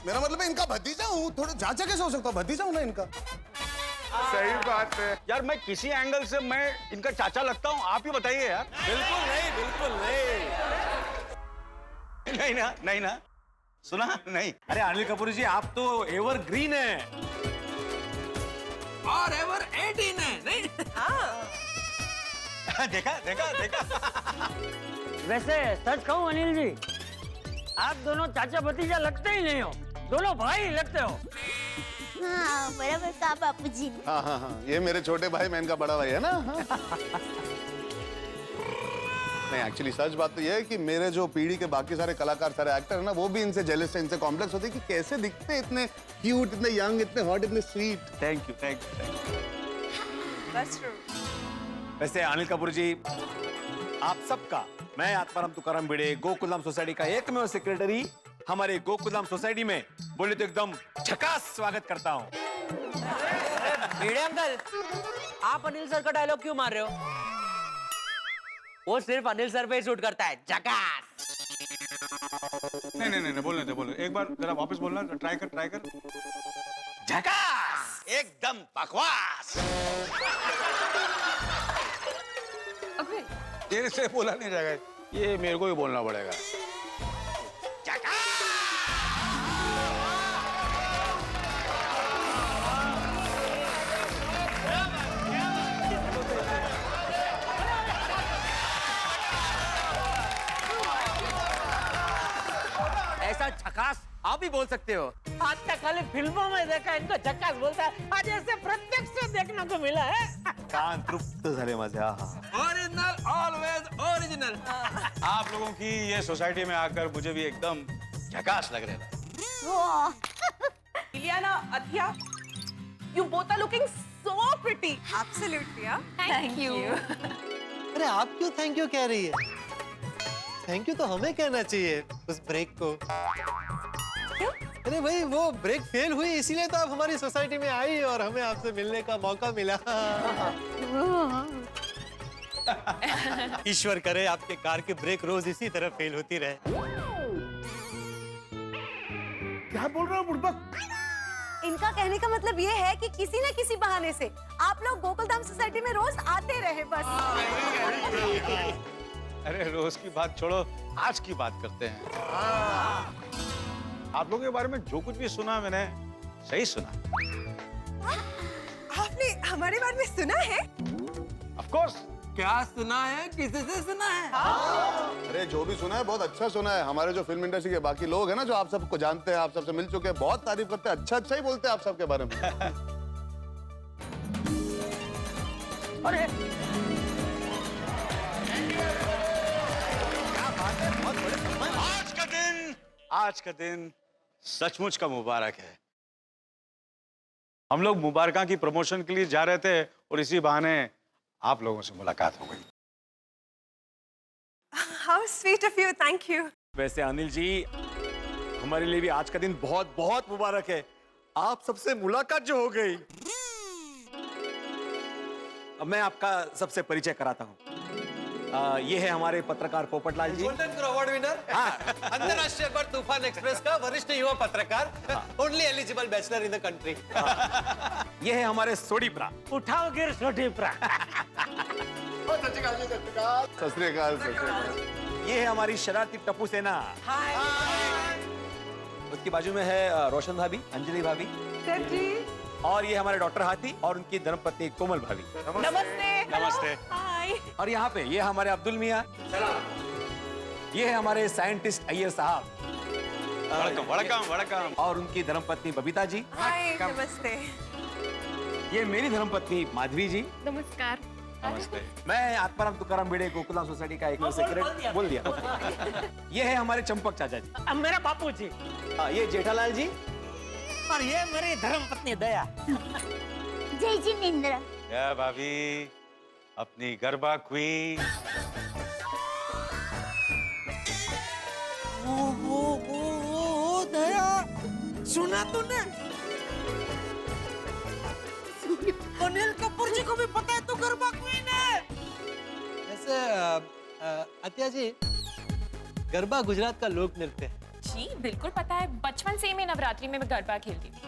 मेरा मतलब है इनका भतीजा हूँ। थोड़ा चाचा कैसे हो सकता हूँ? भतीजा हूँ ना इनका। सही बात है यार, मैं किसी एंगल से मैं इनका चाचा लगता हूँ, आप ही बताइए यार। बिल्कुल नहीं। नहीं ना सुना नहीं। अरे अनिल कपूर जी, आप तो एवरग्रीन है और एवर 18 है नहीं? देखा। वैसे सच कहूं अनिल जी, आप दोनों चाचा भतीजा लगते ही नहीं हो, दोनों भाई लगते हो। हाँ बराबर कहा बापू जी। हाँ, ये मेरे छोटे भाई, मैं इनका बड़ा भाई है ना। हाँ। नहीं, एक्चुअली सच बात तो ये है कि मेरे जो पीढ़ी के बाकी सारे कलाकार, सारे एक्टर है ना, वो भी इनसे जेलस है, इनसे कॉम्प्लेक्स होते हैं कि कैसे दिखते हैं इतने क्यूट, इतने यंग, इतने हॉट, इतने स्वीट। Thank you. वैसे अनिल कपूर जी, आप सबका मैं आत्माराम तुकाराम भिड़े, गोकुलधाम सोसाइटी का एकमेव सेक्रेटरी, हमारे गोकुलधाम सोसाइटी में बोले तो एकदम झकास स्वागत करता हूँ। भिड़े अंकल, आप अनिल सर का डायलॉग क्यों मार रहे हो? वो सिर्फ अनिल सर पे ही शूट करता है, झकास। नहीं, बोलने दे। एक बार जरा वापस बोलना, ट्राई कर। झकास, एकदम बकवास। तेरे से बोला नहीं जाएगा, ये मेरे को भी बोलना पड़ेगा। ऐसा झकास आप भी बोल सकते हो। आज तक खाली फिल्मों में देखा इनको झकास बोलता है, आज ऐसे प्रत्यक्ष से देखने को मिला है। कान तृप्त झाले माझे। Original, always original. आप लोगों की ये सोसाइटी में आकर मुझे भी एकदम झकास लग रहा है। इलियाना, अथिया, you both are looking so pretty. Absolutely, yeah. Thank you. अरे आप क्यों थैंक यू कह रही है? थैंक यू तो हमें कहना चाहिए उस ब्रेक को। अरे भाई, वो ब्रेक फेल हुई इसीलिए तो आप हमारी सोसाइटी में आई और हमें आपसे मिलने का मौका मिला। ईश्वर करे आपके कार के ब्रेक रोज इसी तरह फेल होती रहे। क्या बोल रहा हूँ बुढ़बक? इनका कहने का मतलब ये है कि किसी न किसी बहाने से आप लोग गोकुलधाम सोसाइटी में रोज आते रहे बस। अरे रोज की बात छोड़ो, आज की बात करते हैं। आप लोगों के बारे में जो कुछ भी सुना मैंने, सही सुना। आपने हमारे बारे में सुना है? Of course। क्या सुना है? किसी से सुना है? अरे जो भी सुना है बहुत अच्छा सुना है। हमारे जो फिल्म इंडस्ट्री के बाकी लोग हैं ना, जो आप सबको जानते हैं, आप सबसे मिल चुके हैं, बहुत तारीफ करते हैं, अच्छा ही बोलते हैं आप सबके बारे में। अरे आज का दिन सचमुच का मुबारक है। हम लोग मुबारका की प्रमोशन के लिए जा रहे थे और इसी बहाने आप लोगों से मुलाकात हो गई। How sweet of you, thank you. वैसे अनिल जी, हमारे लिए भी आज का दिन बहुत बहुत मुबारक है। आप सबसे मुलाकात जो हो गई। अब मैं आपका सबसे परिचय कराता हूँ। ये है हमारे पत्रकार पोपटलाल जी। गोल्डन अवार्ड विनर, अंतरराष्ट्रीय अखबार तूफान एक्सप्रेस का वरिष्ठ युवा पत्रकार, only eligible bachelor in the country. ये है हमारे सोडीप्रा। उठाओ गिर सोडीप्रा। सत श्री अकाल। ये है हमारी शरारती टप्पू सेना। उसकी बाजू में है रोशन भाभी, अंजलि भाभी सर जी। और ये हमारे डॉक्टर हाथी और उनकी धर्मपत्नी कोमल भाभी। नमस्ते। नमस्ते। हाय। और यहाँ पे ये हमारे अब्दुल मियाँ। ये है हमारे साइंटिस्ट अय्यर साहब। वड़कम वड़कम वड़कम। और उनकी धर्मपत्नी बबीता जी। हाय, नमस्ते। ये मेरी धर्मपत्नी माधवी जी। नमस्कार। नमस्ते। मैं आत्माराम तुकाराम भिड़े गोकुलधाम सोसाइटी का एक सेक्रेटरी बोल दिया। ये है हमारे चंपक चाचा जी। अब मेरा बापू जी। ये जेठालाल जी। और ये मेरी धर्मपत्नी दया। जय जिनेंद्र। क्या भाभी, अपनी गरबा क्वीन। ओ दया, सुना तूने? अनिल कपूर जी को भी पता है तू गरबा क्वीन है। वैसे अत्या जी, गरबा गुजरात का लोक नृत्य है। जी बिल्कुल पता है, बचपन से ही मैं नवरात्रि में गरबा खेलती थी।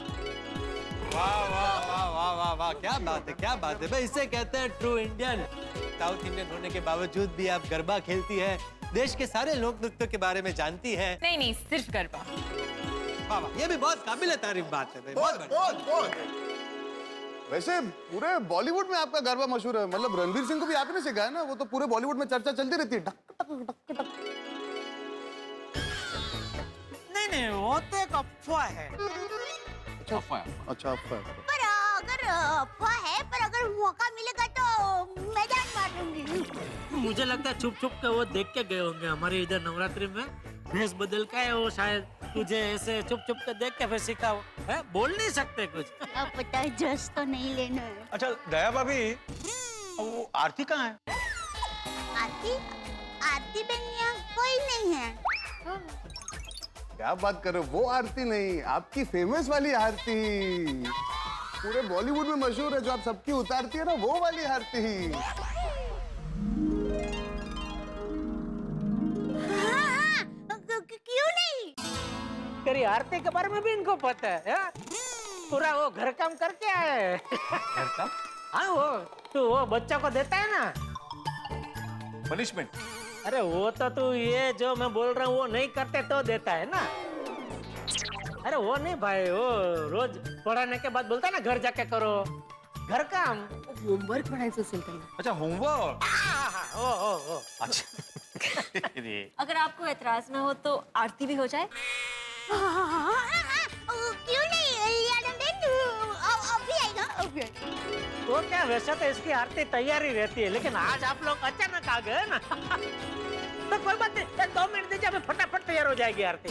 वाह वाह वाह वाह वाह वाह, क्या बात है, क्या बात है भाई। इसे कहते हैं ट्रू इंडियन। साउथ इंडियन होने के बावजूद भी आप गरबा खेलती है, देश के सारे लोक नृत्यों के बारे में जानती है। नहीं नहीं, सिर्फ गरबा। वाह वाह, ये भी बहुत काबिल तारीफ बात है भाई, बहुत बढ़िया। वैसे पूरे बॉलीवुड में आपका गरबा मशहूर है। मतलब रणवीर सिंह को भी आपने सिखाया ना, वो तो पूरे बॉलीवुड में चर्चा चलती रहती है। टक टक टक टक। नहीं, वो तो एक अफवाह है। अच्छा अफवाह। पर अगर अफवाह है, पर अगर मौका मिलेगा तो मैं जान मार दूंगी। मुझे लगता है छुप छुप के वो देख के गए होंगे हमारे इधर नवरात्रि में। भेष बदल का है वो, शायद तुझे ऐसे छुप छुप के देख के फिर सीखा हो। है? बोल नहीं सकते कुछ। अब पता है, जस तो नहीं लेना है। अच्छा दया भाभी, वो आरती कहाँ है? आरती? आरती बहनिया कोई नहीं है। क्या बात कर रहे हो? वो आरती नहीं, आपकी फेमस वाली आरती, पूरे बॉलीवुड में मशहूर है, जो आप सबकी उतारती है ना, वो वाली आरती। क्यों नहीं? तेरी आरती के बारे में भी इनको पता है? पूरा वो घर काम करके आया है। घर काम? हाँ, वो बच्चा को देता है ना पनिशमेंट। अरे वो तो तू ये जो मैं बोल रहा हूँ वो नहीं करते तो देता है ना। अरे वो नहीं भाई, वो रोज पढ़ाने के बाद बोलता है ना घर जाके करो घर काम। होमवर्क पढ़ाई से करना। अच्छा होमवर्क। ओ। अच्छा। अगर आपको एतराज ना हो तो आरती भी हो जाए। क्यों नहीं? अभी आएगा, अभी आएगा। वो क्या, वैसे तो इसकी आरती तैयारी रहती है, लेकिन आज आप लोग अचानक आ गए ना। तो कोई बात नहीं, 2 मिनट दीजिए, अभी फटाफट तैयार हो जाएगी आरती।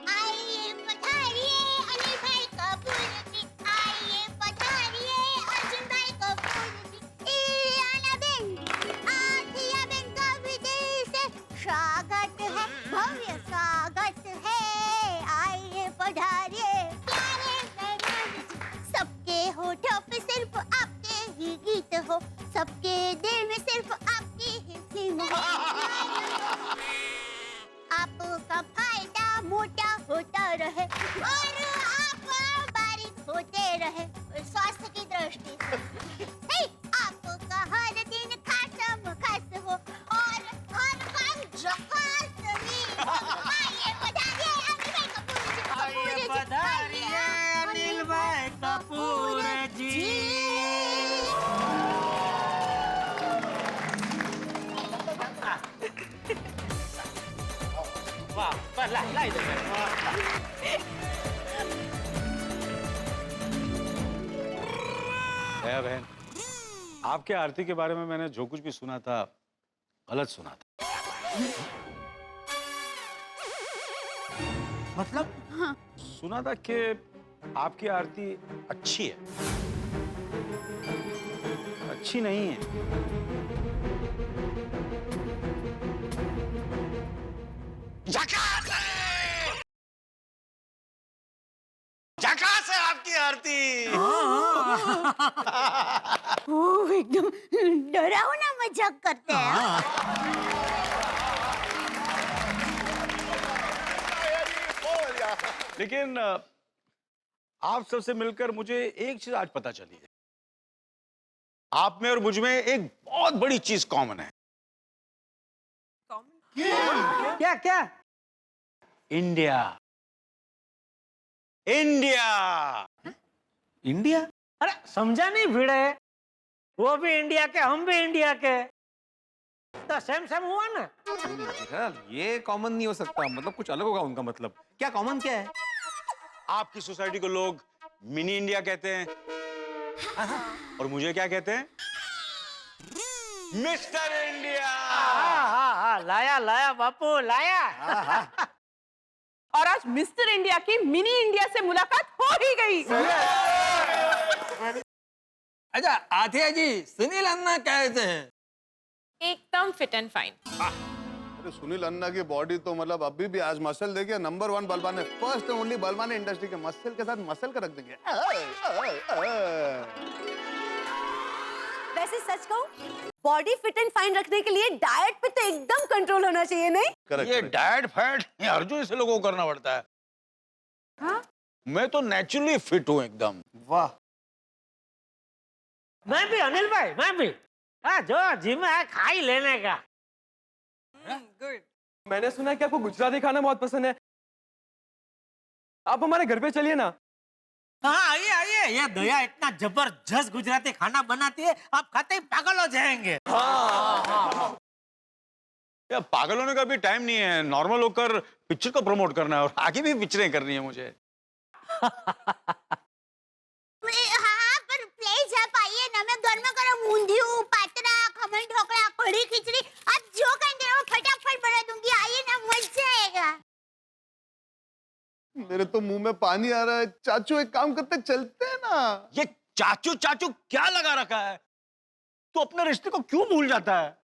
आइए पधारिए अनिल भाई कपूर जी, आइए पधारिए अर्जुन भाई कपूर जी, इलियाना बेन, आथिया बेन का विदेश से स्वागत है, भव्य स्वागत है। आइए पधारिए प्यारे मेहमान जी, सबके होठों पे सिर्फ आपके ही गीत हो, सबके दिल में सिर्फ आपकी ही फिल्म हो। आपका फायदा मोटा होता रहे और आप बारीक होते रहे स्वास्थ्य की दृष्टि से। आपका हर दिन खासम खास हो और हर पल झकास ही हो। आइए पधारिए अनिल भाई कपूर जी। वाह, ला इधर। दया बहन, आपके आरती के बारे में मैंने जो कुछ भी सुना था गलत सुना था। मतलब? हाँ। सुना था कि आपकी आरती अच्छी है, अच्छी नहीं है। झकास है आपकी आरती। वो एकदम डरावना मजाक करते हैं। लेकिन आप सबसे मिलकर मुझे एक चीज आज पता चली है, आप में और मुझ में एक बहुत बड़ी चीज कॉमन है। क्या क्या? इंडिया। इंडिया। इंडिया? अरे समझा नहीं भिड़े, वो भी इंडिया के हम भी इंडिया के, तो सेम सेम हुआ ना। ये कॉमन नहीं हो सकता, मतलब कुछ अलग होगा उनका मतलब। क्या कॉमन क्या है? आपकी सोसाइटी को लोग मिनी इंडिया कहते हैं और मुझे क्या कहते हैं? Mister India. लाया लाया बापू लाया। और आज मिस्टर इंडिया की मिनी इंडिया से मुलाकात हो ही गई। अच्छा आथिया जी, सुनील अन्ना कैसे हैं? एकदम फिट एंड फाइन। अरे सुनील अन्ना की बॉडी तो मतलब अभी भी आज मसल देखिए, नंबर 1 बलवान है, फर्स्ट ओनली बलवान है इंडस्ट्री के। मसल के साथ मसल कर रख देंगे। वैसे सच कहूं, बॉडी फिट एंड फाइन रखने के लिए डाइट पे तो एकदम कंट्रोल होना चाहिए, नहीं? ये डाइट फैट अर्जुन से लोगों को करना पड़ता है। हाँ? मैं तो नेचुरली फिट हूँ एकदम। वाह। मैं भी अनिल भाई, मैं भी। हाँ, जो जिम है खा ही लेने का। गुड। मैंने सुना है कि आपको गुजराती खाना बहुत पसंद है, आप हमारे घर पे चलिए ना। हाँ आइए आइए, ये दया इतना जबरदस्त गुजराती खाना बनाती है, आप खाते ही पागल हो जाएंगे। यार पागल होने का भी टाइम नहीं है, नॉर्मल होकर पिक्चर को प्रमोट करना है और आगे भी पिक्चरें करनी है मुझे। हाँ पर प्लीज आप आइए ना, मैं गर्मा गर्म ऊंधिયું, पातरा, खमण ढोकला, कढ़ी खिचड़ी, आप जो कहेंगे वो फटाफट बना दूंगी। आइए ना, मजा आएगा। मेरे तो मुंह में पानी आ रहा है। चाचू एक काम करते, चलते हैं ना। ये चाचू चाचू क्या लगा रखा है? तू अपने रिश्ते को क्यों भूल जाता है?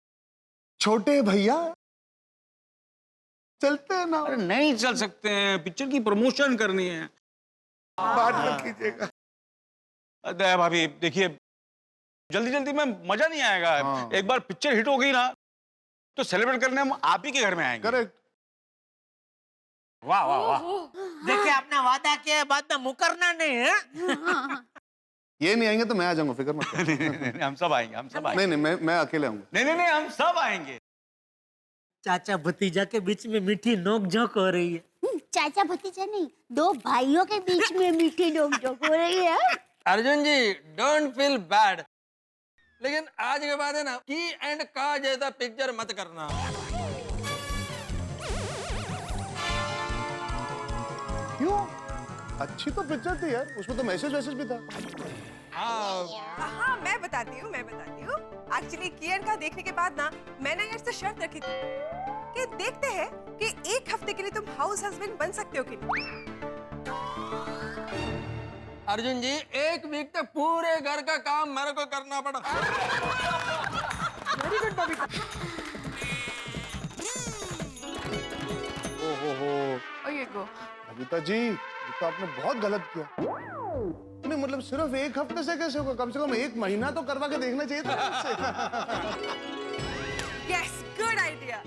छोटे भैया चलते हैं ना। अरे नहीं चल सकते हैं, पिक्चर की प्रमोशन करनी है। बात मत कीजिएगा। दया भाभी देखिए, जल्दी जल्दी में मजा नहीं आएगा। हाँ। एक बार पिक्चर हिट हो गई ना तो सेलिब्रेट करने हम आप ही के घर में आएंगे। करेक्ट। वाह वाह वाह। देखिए आपने वादा किया, बाद में मुकरना नहीं है। ये नहीं आएंगे तो मैं आ जाऊंगा, फिक्र मत करो। नहीं, हम सब आएंगे, हम सब आएंगे। नहीं नहीं, मैं अकेले आऊंगा। नहीं नहीं नहीं, हम सब आएंगे। चाचा भतीजा के बीच में मीठी नोक-झोंक हो रही है। चाचा भतीजा नहीं, दो भाइयों के बीच में मीठी नोक-झोंक हो रही है। अर्जुन जी डोंट फील बैड, लेकिन आज के बाद है ना की एंड का जैसा पिक्चर मत करना। क्यों? अच्छी तो पिक्चर थी यार, उसमें तो मैसेज भी था। हाँ मैं बताती हूँ एक्चुअली किरण का देखने के बाद ना मैंने इससे शर्त रखी थी कि देखते हैं कि एक हफ्ते के लिए तुम हाउस हस्बैंड बन सकते हो कि नहीं। अर्जुन जी एक वीक तक पूरे घर का काम मेरे को करना पड़ा। Very good Babita. ओहो बबीता जी, ये तो आपने बहुत गलत किया। नहीं मतलब सिर्फ एक हफ्ते से कैसे होगा? कम से कम 1 महीना तो करवा के देखना चाहिए था। Yes good idea.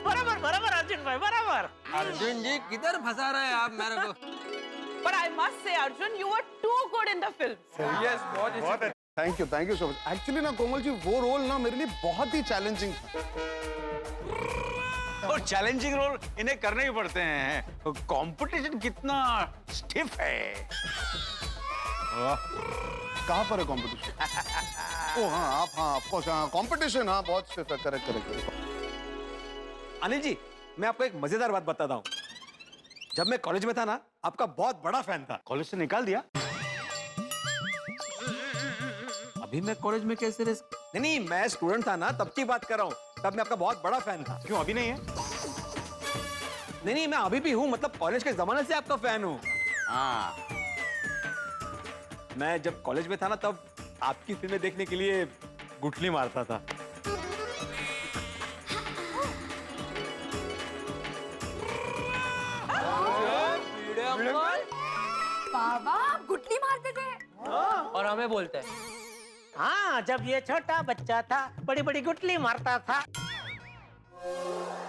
बराबर बराबर अर्जुन भाई, बराबर। अर्जुन जी किधर फंसा रहे हैं आप मेरे को? But I must say, Arjun, you were too good in the film. Yes, बहुत thank you so much. Actually ना कोमल जी, वो रोल ना मेरे लिए बहुत ही चैलेंजिंग था। और चैलेंजिंग रोल इन्हें करने ही पड़ते हैं। कंपटीशन कितना स्टिफ है। कहाँ पर है कंपटीशन? ओ हाँ, आप हाँ ऑफ कोर्स, हाँ कंपटीशन, हाँ बहुत स्टिफ है। करेक्ट। अनिल जी मैं आपको एक मजेदार बात बताता हूँ। जब मैं कॉलेज में था ना, आपका बहुत बड़ा फैन था। कॉलेज से निकाल दिया? अभी मैं कॉलेज में कैसे रह नहीं, मैं स्टूडेंट था ना, तब की बात कर रहा हूँ। तब मैं आपका बहुत बड़ा फैन था। क्यों अभी नहीं है? नहीं, मैं अभी भी हूँ, मतलब कॉलेज के जमाने से आपका फैन हूँ। हाँ, मैं जब कॉलेज में था ना, तब आपकी फिल्में देखने के लिए गुठली मारता था। बाबा गुटली मारते थे और हमें बोलते हैं हाँ, जब ये छोटा बच्चा था बड़ी बड़ी गुटली मारता था।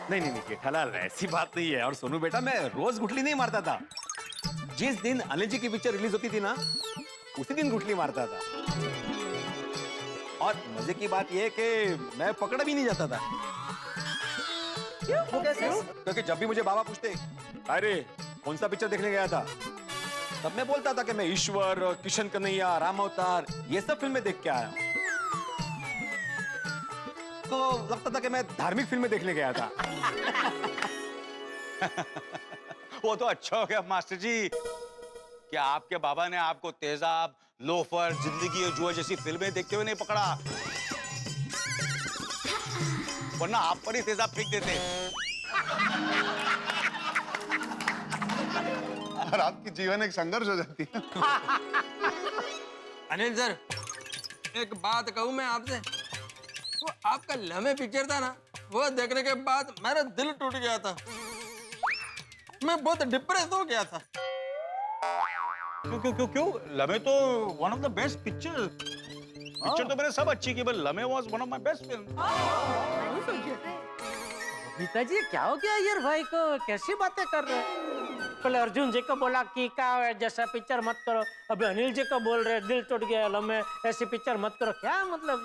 नहीं, जेठालाल, ऐसी बात नहीं है। और सोनू बेटा, मैं रोज गुठली नहीं मारता था। जिस दिन अनिल जी की पिक्चर रिलीज होती थी ना, उसी दिन गुठली मारता था। और मजे की बात यह है कि मैं पकड़ा भी नहीं जाता था। क्यों? क्योंकि जब भी मुझे बाबा पूछते, अरे कौन सा पिक्चर देखने गया था, तब मैं बोलता था कि मैं ईश्वर, किशन कन्हैया, राम अवतार, ये सब फिल्में देख के आया हूं। तो लगता था कि मैं धार्मिक फिल्में देखने गया था। वो तो अच्छा हो गया मास्टर जी कि आपके बाबा ने आपको तेजाब, लोफर, जिंदगी और जुआ जैसी फिल्में देखते हुए नहीं पकड़ा, वरना आप पर ही तेजाब फेंक देते। और आपकी जीवन एक संघर्ष हो जाती है। अनिल सर, एक बात कहूं मैं आपसे, वो आपका लम्हे पिक्चर था ना, वो देखने के बाद मेरा दिल टूट गया था। मैं बहुत डिप्रेस हो गया था। क्यों? लम्हे तो one of the best picture. Picture तो मैंने सब अच्छी की, पर लम्हे was one of my best film. पिताजी क्या हो गया यार भाई को, कैसी बातें कर रहे हैं? पहले अर्जुन जी को बोला कि का जैसा पिक्चर मत करो, अभी अनिल जी को बोल रहे दिल टूट गया लम्हे ऐसी पिक्चर मत करो, क्या मतलब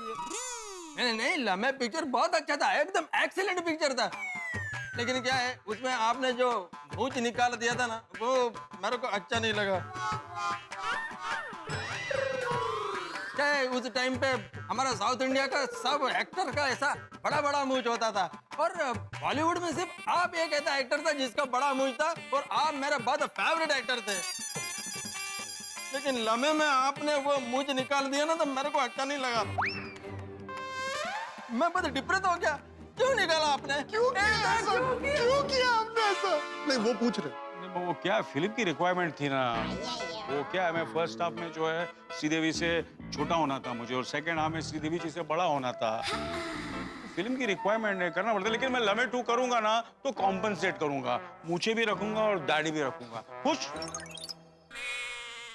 ये? नहीं, लम्हे पिक्चर बहुत अच्छा था, एकदम एक्सीलेंट पिक्चर था। लेकिन क्या है, उसमें आपने जो मूंछ निकाल दिया था ना, वो मेरे को अच्छा नहीं लगा। क्या है, उस टाइम पे हमारा साउथ इंडिया का सब एक्टर का ऐसा बड़ा बड़ा मूंछ होता था, और बॉलीवुड में सिर्फ आप एक ऐसा एक्टर था जिसका बड़ा मूंछ था, और आप मेरे बहुत फेवरेट एक्टर थे। लेकिन लम्हे में आपने वो मूंछ निकाल दिया ना, तो मेरे को अच्छा नहीं लगा। मैं बहुत डिप्रेस हो गया। क्यों निकाला आपने? क्यों किया आपने ऐसा? नहीं, वो पूछ रहे। वो क्या फिल्म की रिक्वायरमेंट थी ना, वो क्या है, मैं फर्स्ट हाफ में जो है श्रीदेवी से छोटा होना था मुझे, और सेकंड हाफ में श्रीदेवी जी से बड़ा होना था। फिल्म की रिक्वायरमेंट है, करना पड़ता। लेकिन मैं लम्हे 2 करूंगा ना तो कॉम्पनसेट करूंगा, मूछे भी रखूंगा और दाढ़ी भी रखूंगा। खुश?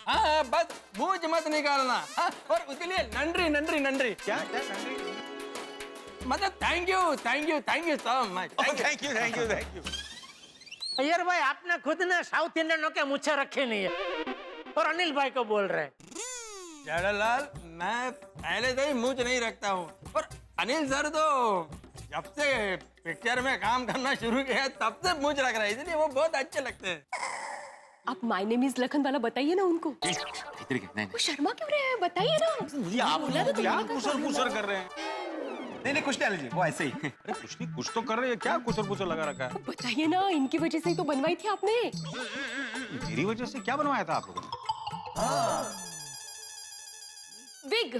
हाँ, बस मूंछ मत निकालना। हाँ, और उसके लिए नंडरी। क्या नंडरी? मतलब thank you so much. Thank you. यार भाई, आपने खुद ने साउथ इंडियनों के मुझे रखे नहीं है और अनिल भाई को बोल रहे हैं। जड़लाल, मैं पहले से ही मूंछ नहीं रखता हूँ, और अनिल सर तो जब से पिक्चर में काम करना शुरू किया तब से मूंछ रख रहे हैं, इसलिए वो बहुत अच्छे लगते हैं। आप माय नेम इज लखन वाला बताइए ना उनको। वो शर्मा क्यों रहे हैं, बताइए ना। आप क्या कुसर कर रहे हैं? नहीं, कुछ नहीं लीजिए, वो ऐसे ही। अरे कुछ तो कर रहे हैं, क्या कुसर लगा रखा है? बताइए ना, इनकी वजह से ही तो बनवाई थी आपने। मेरी वजह से क्या बनवाया था आप लोगों ने? विग।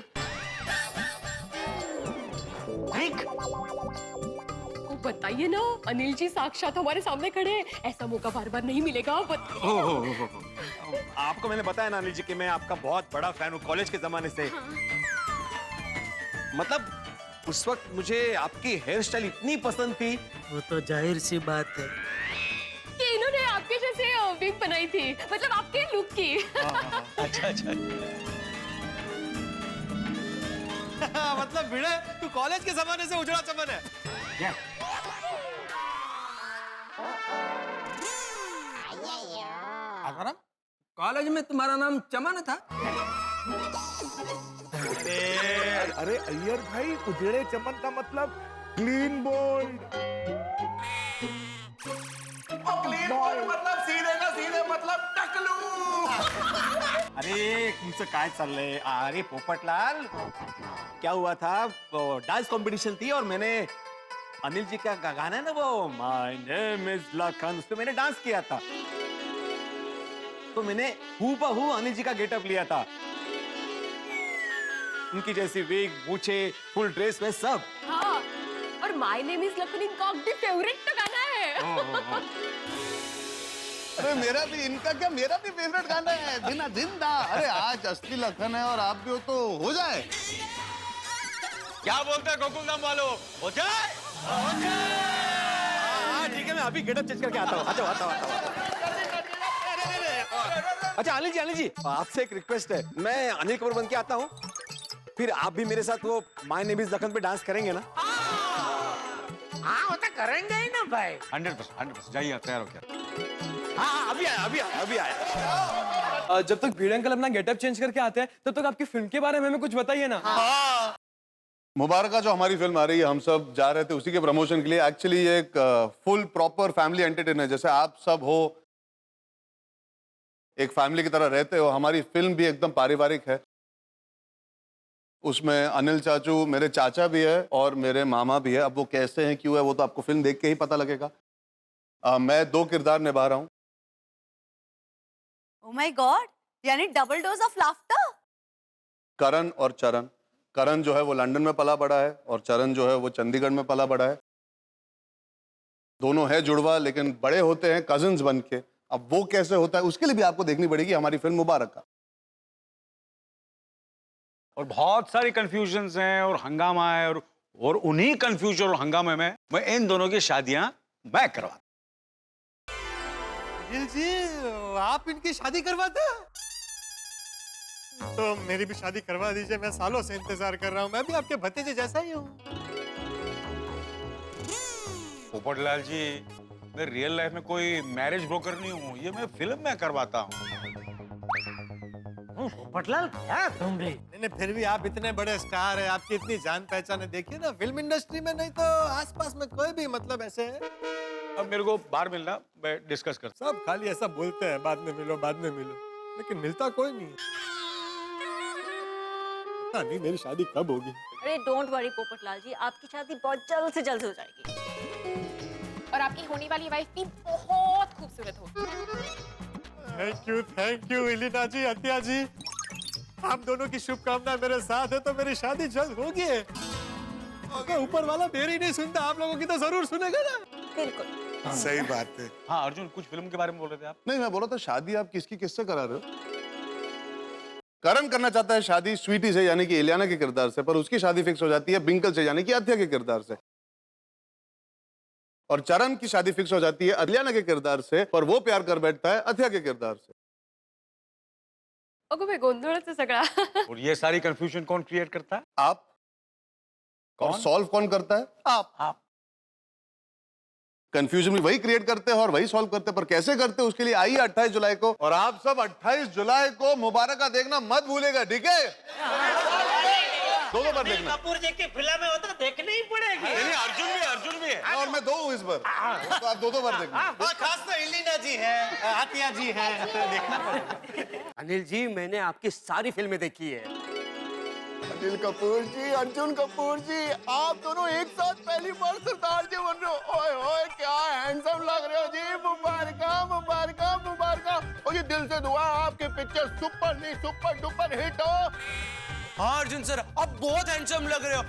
बताइए ना, अनिल जी साक्षात हमारे सामने खड़े हैं, ऐसा मौका बार बार नहीं मिलेगा। आपको मैंने बताया ना अनिल जी कि मैं आपका बहुत बड़ा फैन हूँ कॉलेज के जमाने से। मतलब उस वक्त मुझे आपकी हेयर स्टाइल इतनी पसंद थी। वो तो जाहिर सी बात है कि इन्होंने आपके जैसे विग बनाई थी, मतलब आपके लुक की। अच्छा। मतलब भिड़े, तू कॉलेज के जमाने से उजड़ा चमन है। कॉलेज में तुम्हारा नाम चमन था? अरे अय्यर भाई, उजड़े चमन का मतलब क्लीन बोल्ड। क्लीन बोल्ड मतलब सीधे का सीधे मतलब टकलू। अरे तुमसे काय चाललंय? अरे पोपटलाल, क्या हुआ था, डांस कंपटीशन थी और मैंने अनिल जी का गाना है ना, वो माय नेम इज लखन, उस पे मैंने डांस किया था। तो मैंने हूबहू अनिल जी का गेटअप लिया था। उनकी जैसी विग, मूछे, फुल ड्रेस में सब। हाँ, और माय नेम इज लखन इनका भी फेवरेट तो गाना है। अरे मेरा भी, इनका क्या, मेरा भी फेवरेट गाना है, बिना जिंदा। अरे आज असली लखन है और आप भी हो तो हो जाए। क्या बोलते हैं गोकुलधाम वालों, हो जाए? हो जाए। हाँ ठीक है, मैं अभी गेटअप चेंज करके आता हूँ। आता हूँ। अच्छा अनिल जी, आपसे एक रिक्वेस्ट है। मैं अनिल कपूर बन के आता हूँ, फिर आप भी मेरे साथ वो माय नेम इज लखन पे डांस करेंगे ना? हाँ वो तो करेंगे ही ना भाई। 100%। जाइए, तैयार हो क्या? हाँ अभी आया। जब तक भीड़ अंकल अपना गेटअप चेंज करके आते हैं तब तक आपकी फिल्म के बारे में हमें कुछ बताइए ना। मुबारका जो हमारी फिल्म आ रही है, हम सब जा रहे थे उसी के प्रमोशन के लिए। एक्चुअली ये एक फुल प्रॉपर फैमिली एंटरटेनर, जैसे आप सब हो एक फैमिली की तरह रहते हो, हमारी फिल्म भी एकदम पारिवारिक है। उसमें अनिल चाचू मेरे चाचा भी है और मेरे मामा भी है। अब वो कैसे हैं, क्यों है, वो तो आपको फिल्म देख के ही पता लगेगा। मैं 2 किरदार निभा रहा हूँ। ओह माय गॉड, यानी डबल डोज ऑफ लाफ्टर। करण और चरण। करण जो है वो लंदन में पला बड़ा है और चरण जो है वो चंडीगढ़ में पला बड़ा है। दोनों है जुड़वा, लेकिन बड़े होते हैं कजिन्स बन के। अब वो कैसे होता है उसके लिए भी आपको देखनी पड़ेगी हमारी फिल्म मुबारका। और बहुत सारी कंफ्यूजन्स हैं और हंगामा है, और उन्हीं कंफ्यूजन और हंगामे में मैं इन दोनों की शादियां मैं करवा। अनिल जी, आप इनकी शादी करवाते हैं? तो मेरी भी शादी करवा दीजिए, मैं सालों से इंतजार कर रहा हूँ। मैं भी आपके भतीजे जैसा ही हूँ। पोपटलाल जी, मैं रियल लाइफ में कोई मैरिज ब्रोकर नहीं हूँ, ये मैं फिल्म में करवाता हूँ। पोपटलाल क्या तुम भी? नहीं, फिर भी आप इतने बड़े स्टार हैं, आपकी इतनी जान पहचान है। देखिए ना, फिल्म इंडस्ट्री में नहीं तो आसपास में कोई भी मतलब ऐसे है। अब मेरे को बाहर मिलना, मैं डिस्कस करता। सब खाली ऐसा बोलते हैं, बाद में मिलो, लेकिन मिलता कोई नहीं है। पता नहीं मेरी शादी कब होगी। अरे डोंट वरी पोपटलाल जी, आपकी शादी बहुत जल्द से जल्द हो जाएगी। और आपकी होने वाली वाइफ भी बहुत खूबसूरत होगी। थैंक यू इलिना जी, अत्या जी। आप दोनों की शुभकामनाएं मेरे साथ है तो मेरी शादी जल्द होगी। अगर ऊपर वाला मेरी नहीं सुनता, आप लोगों की तो जरूर सुनेगा ना। बिल्कुल सही बात है। हाँ अर्जुन, कुछ फिल्म के बारे में बोल रहे थे आप? नहीं, मैं बोला था शादी आप किससे करा रहे हो? करण करना चाहता है शादी स्वीटी से, यानी कि इलियाना के किरदार से, पर उसकी शादी फिक्स हो जाती है बिंकल से, यानी कि अत्या के किरदार से। और चरण की शादी फिक्स हो जाती है इलियाना के किरदार से, पर वो प्यार कर बैठता है अत्या के किरदार से। अगो मैं गोंधळच आहे सगळा। और ये सारी कंफ्यूजन कौन क्रिएट करता है? आप। और सॉल्व कौन करता है? आप। कंफ्यूजन भी वही क्रिएट करते हैं और वही सॉल्व करते हैं, पर कैसे करते हैं उसके लिए आइए 28 जुलाई को। और आप सब 28 जुलाई को मुबारका देखना मत भूलेगा, ठीक है? दो बार देखना। कपूर जी की फिल्म हो तो देखनी ही पड़ेगी। अर्जुन भी है। और मैं 2 हूँ इस बार, तो आप दो बार देखना। खास तो इलिना जी है, आतिया जी है, तो देखना पड़ेगा। अनिल जी, मैंने आपकी सारी फिल्में देखी है। अनिल कपूर जी, अर्जुन कपूर जी, आप दोनों एक साथ पहली बार सरदार जी बन रहे हो। ओए ओए क्या हैंडसम लग रहे हो जी। मुबारका मुबारका मुबारका। और ये दिल से दुआ आपकी पिक्चर सुपर डुपर हिट हो। हाँ अर्जुन सर, आप बहुत हैंडसम लग रहे हो,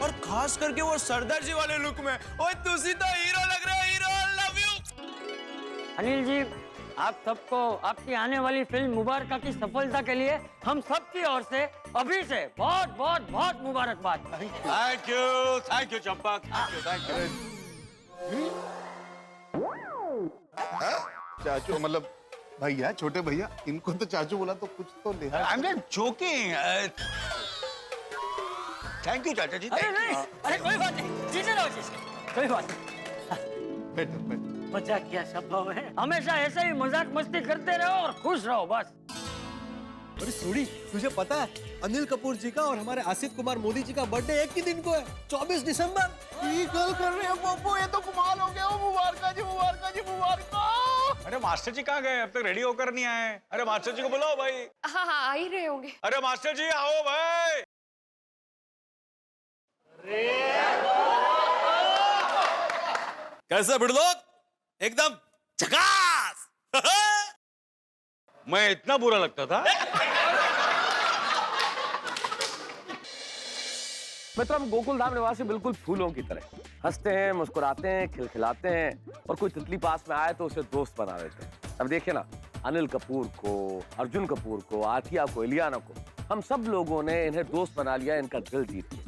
और खास करके वो सरदार जी वाले लुक में। ओए तुसी तो हीरो लग रहे हो, hero. Love you Anil ji, आप सबको आपकी आने वाली फिल्म मुबारका की सफलता के लिए हम सबकी ओर से अभी से बहुत बहुत बहुत मुबारकबाद। Thank you Champa, thank you. चाचू मतलब भैया, छोटे भैया, इनको तो चाचू बोला तो कुछ तो लिहाज। I am not joking. Thank you चाचा जी। अरे नहीं, अरे कोई बात नहीं, जीते रहो जीते, कोई बात नहीं। बैठो। मजाक किया स्वभाव है। हमेशा ऐसे ही मजाक मस्ती करते रहो और खुश रहो बस। अरे सोडी, तुझे पता है अनिल कपूर जी का और हमारे आसिफ कुमार मोदी जी का बर्थडे एक ही दिन को है, 24 दिसंबर। ये गल कर रहे हैं पप्पू, ये तो कमाल हो गया। मुबारका जी, मुबारका जी, मुबारका। अरे मास्टर जी कहाँ गए? अब तक रेडी होकर नहीं आए। अरे मास्टर जी को बुलाओ भाई। हाँ हाँ आ ही रहे होंगे। अरे मास्टर जी आओ भाई। कैसे बिड़लोक? एकदम झकास। मैं इतना बुरा लगता था? मतलब गोकुल धाम निवासी बिल्कुल फूलों की तरह हंसते हैं, मुस्कुराते हैं, खिलखिलाते हैं और कोई तितली पास में आए तो उसे दोस्त बना देते हैं। अब देखिए ना, अनिल कपूर को, अर्जुन कपूर को, आथिया को, इलियाना को, हम सब लोगों ने इन्हें दोस्त बना लिया, इनका दिल जीत लिया।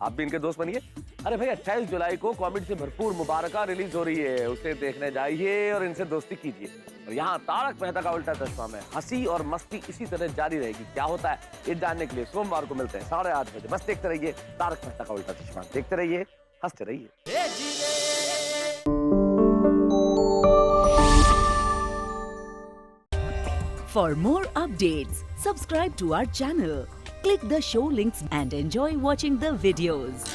आप भी इनके दोस्त बनिए। अरे भाई 28 जुलाई को कॉमेडी से भरपूर मुबारका रिलीज हो रही है, उसे देखने जाइए और इनसे दोस्ती कीजिए। और यहाँ तारक मेहता का उल्टा चश्मा में हंसी और मस्ती इसी तरह जारी रहेगी। क्या होता है ये जानने के लिए सोमवार को मिलते हैं 8:30 बजे। बस देखते रहिए तारक मेहता का उल्टा चश्मा, देखते रहिए, हंसते रहिए। For more updates, subscribe to our channel, click the show links and enjoy watching the videos.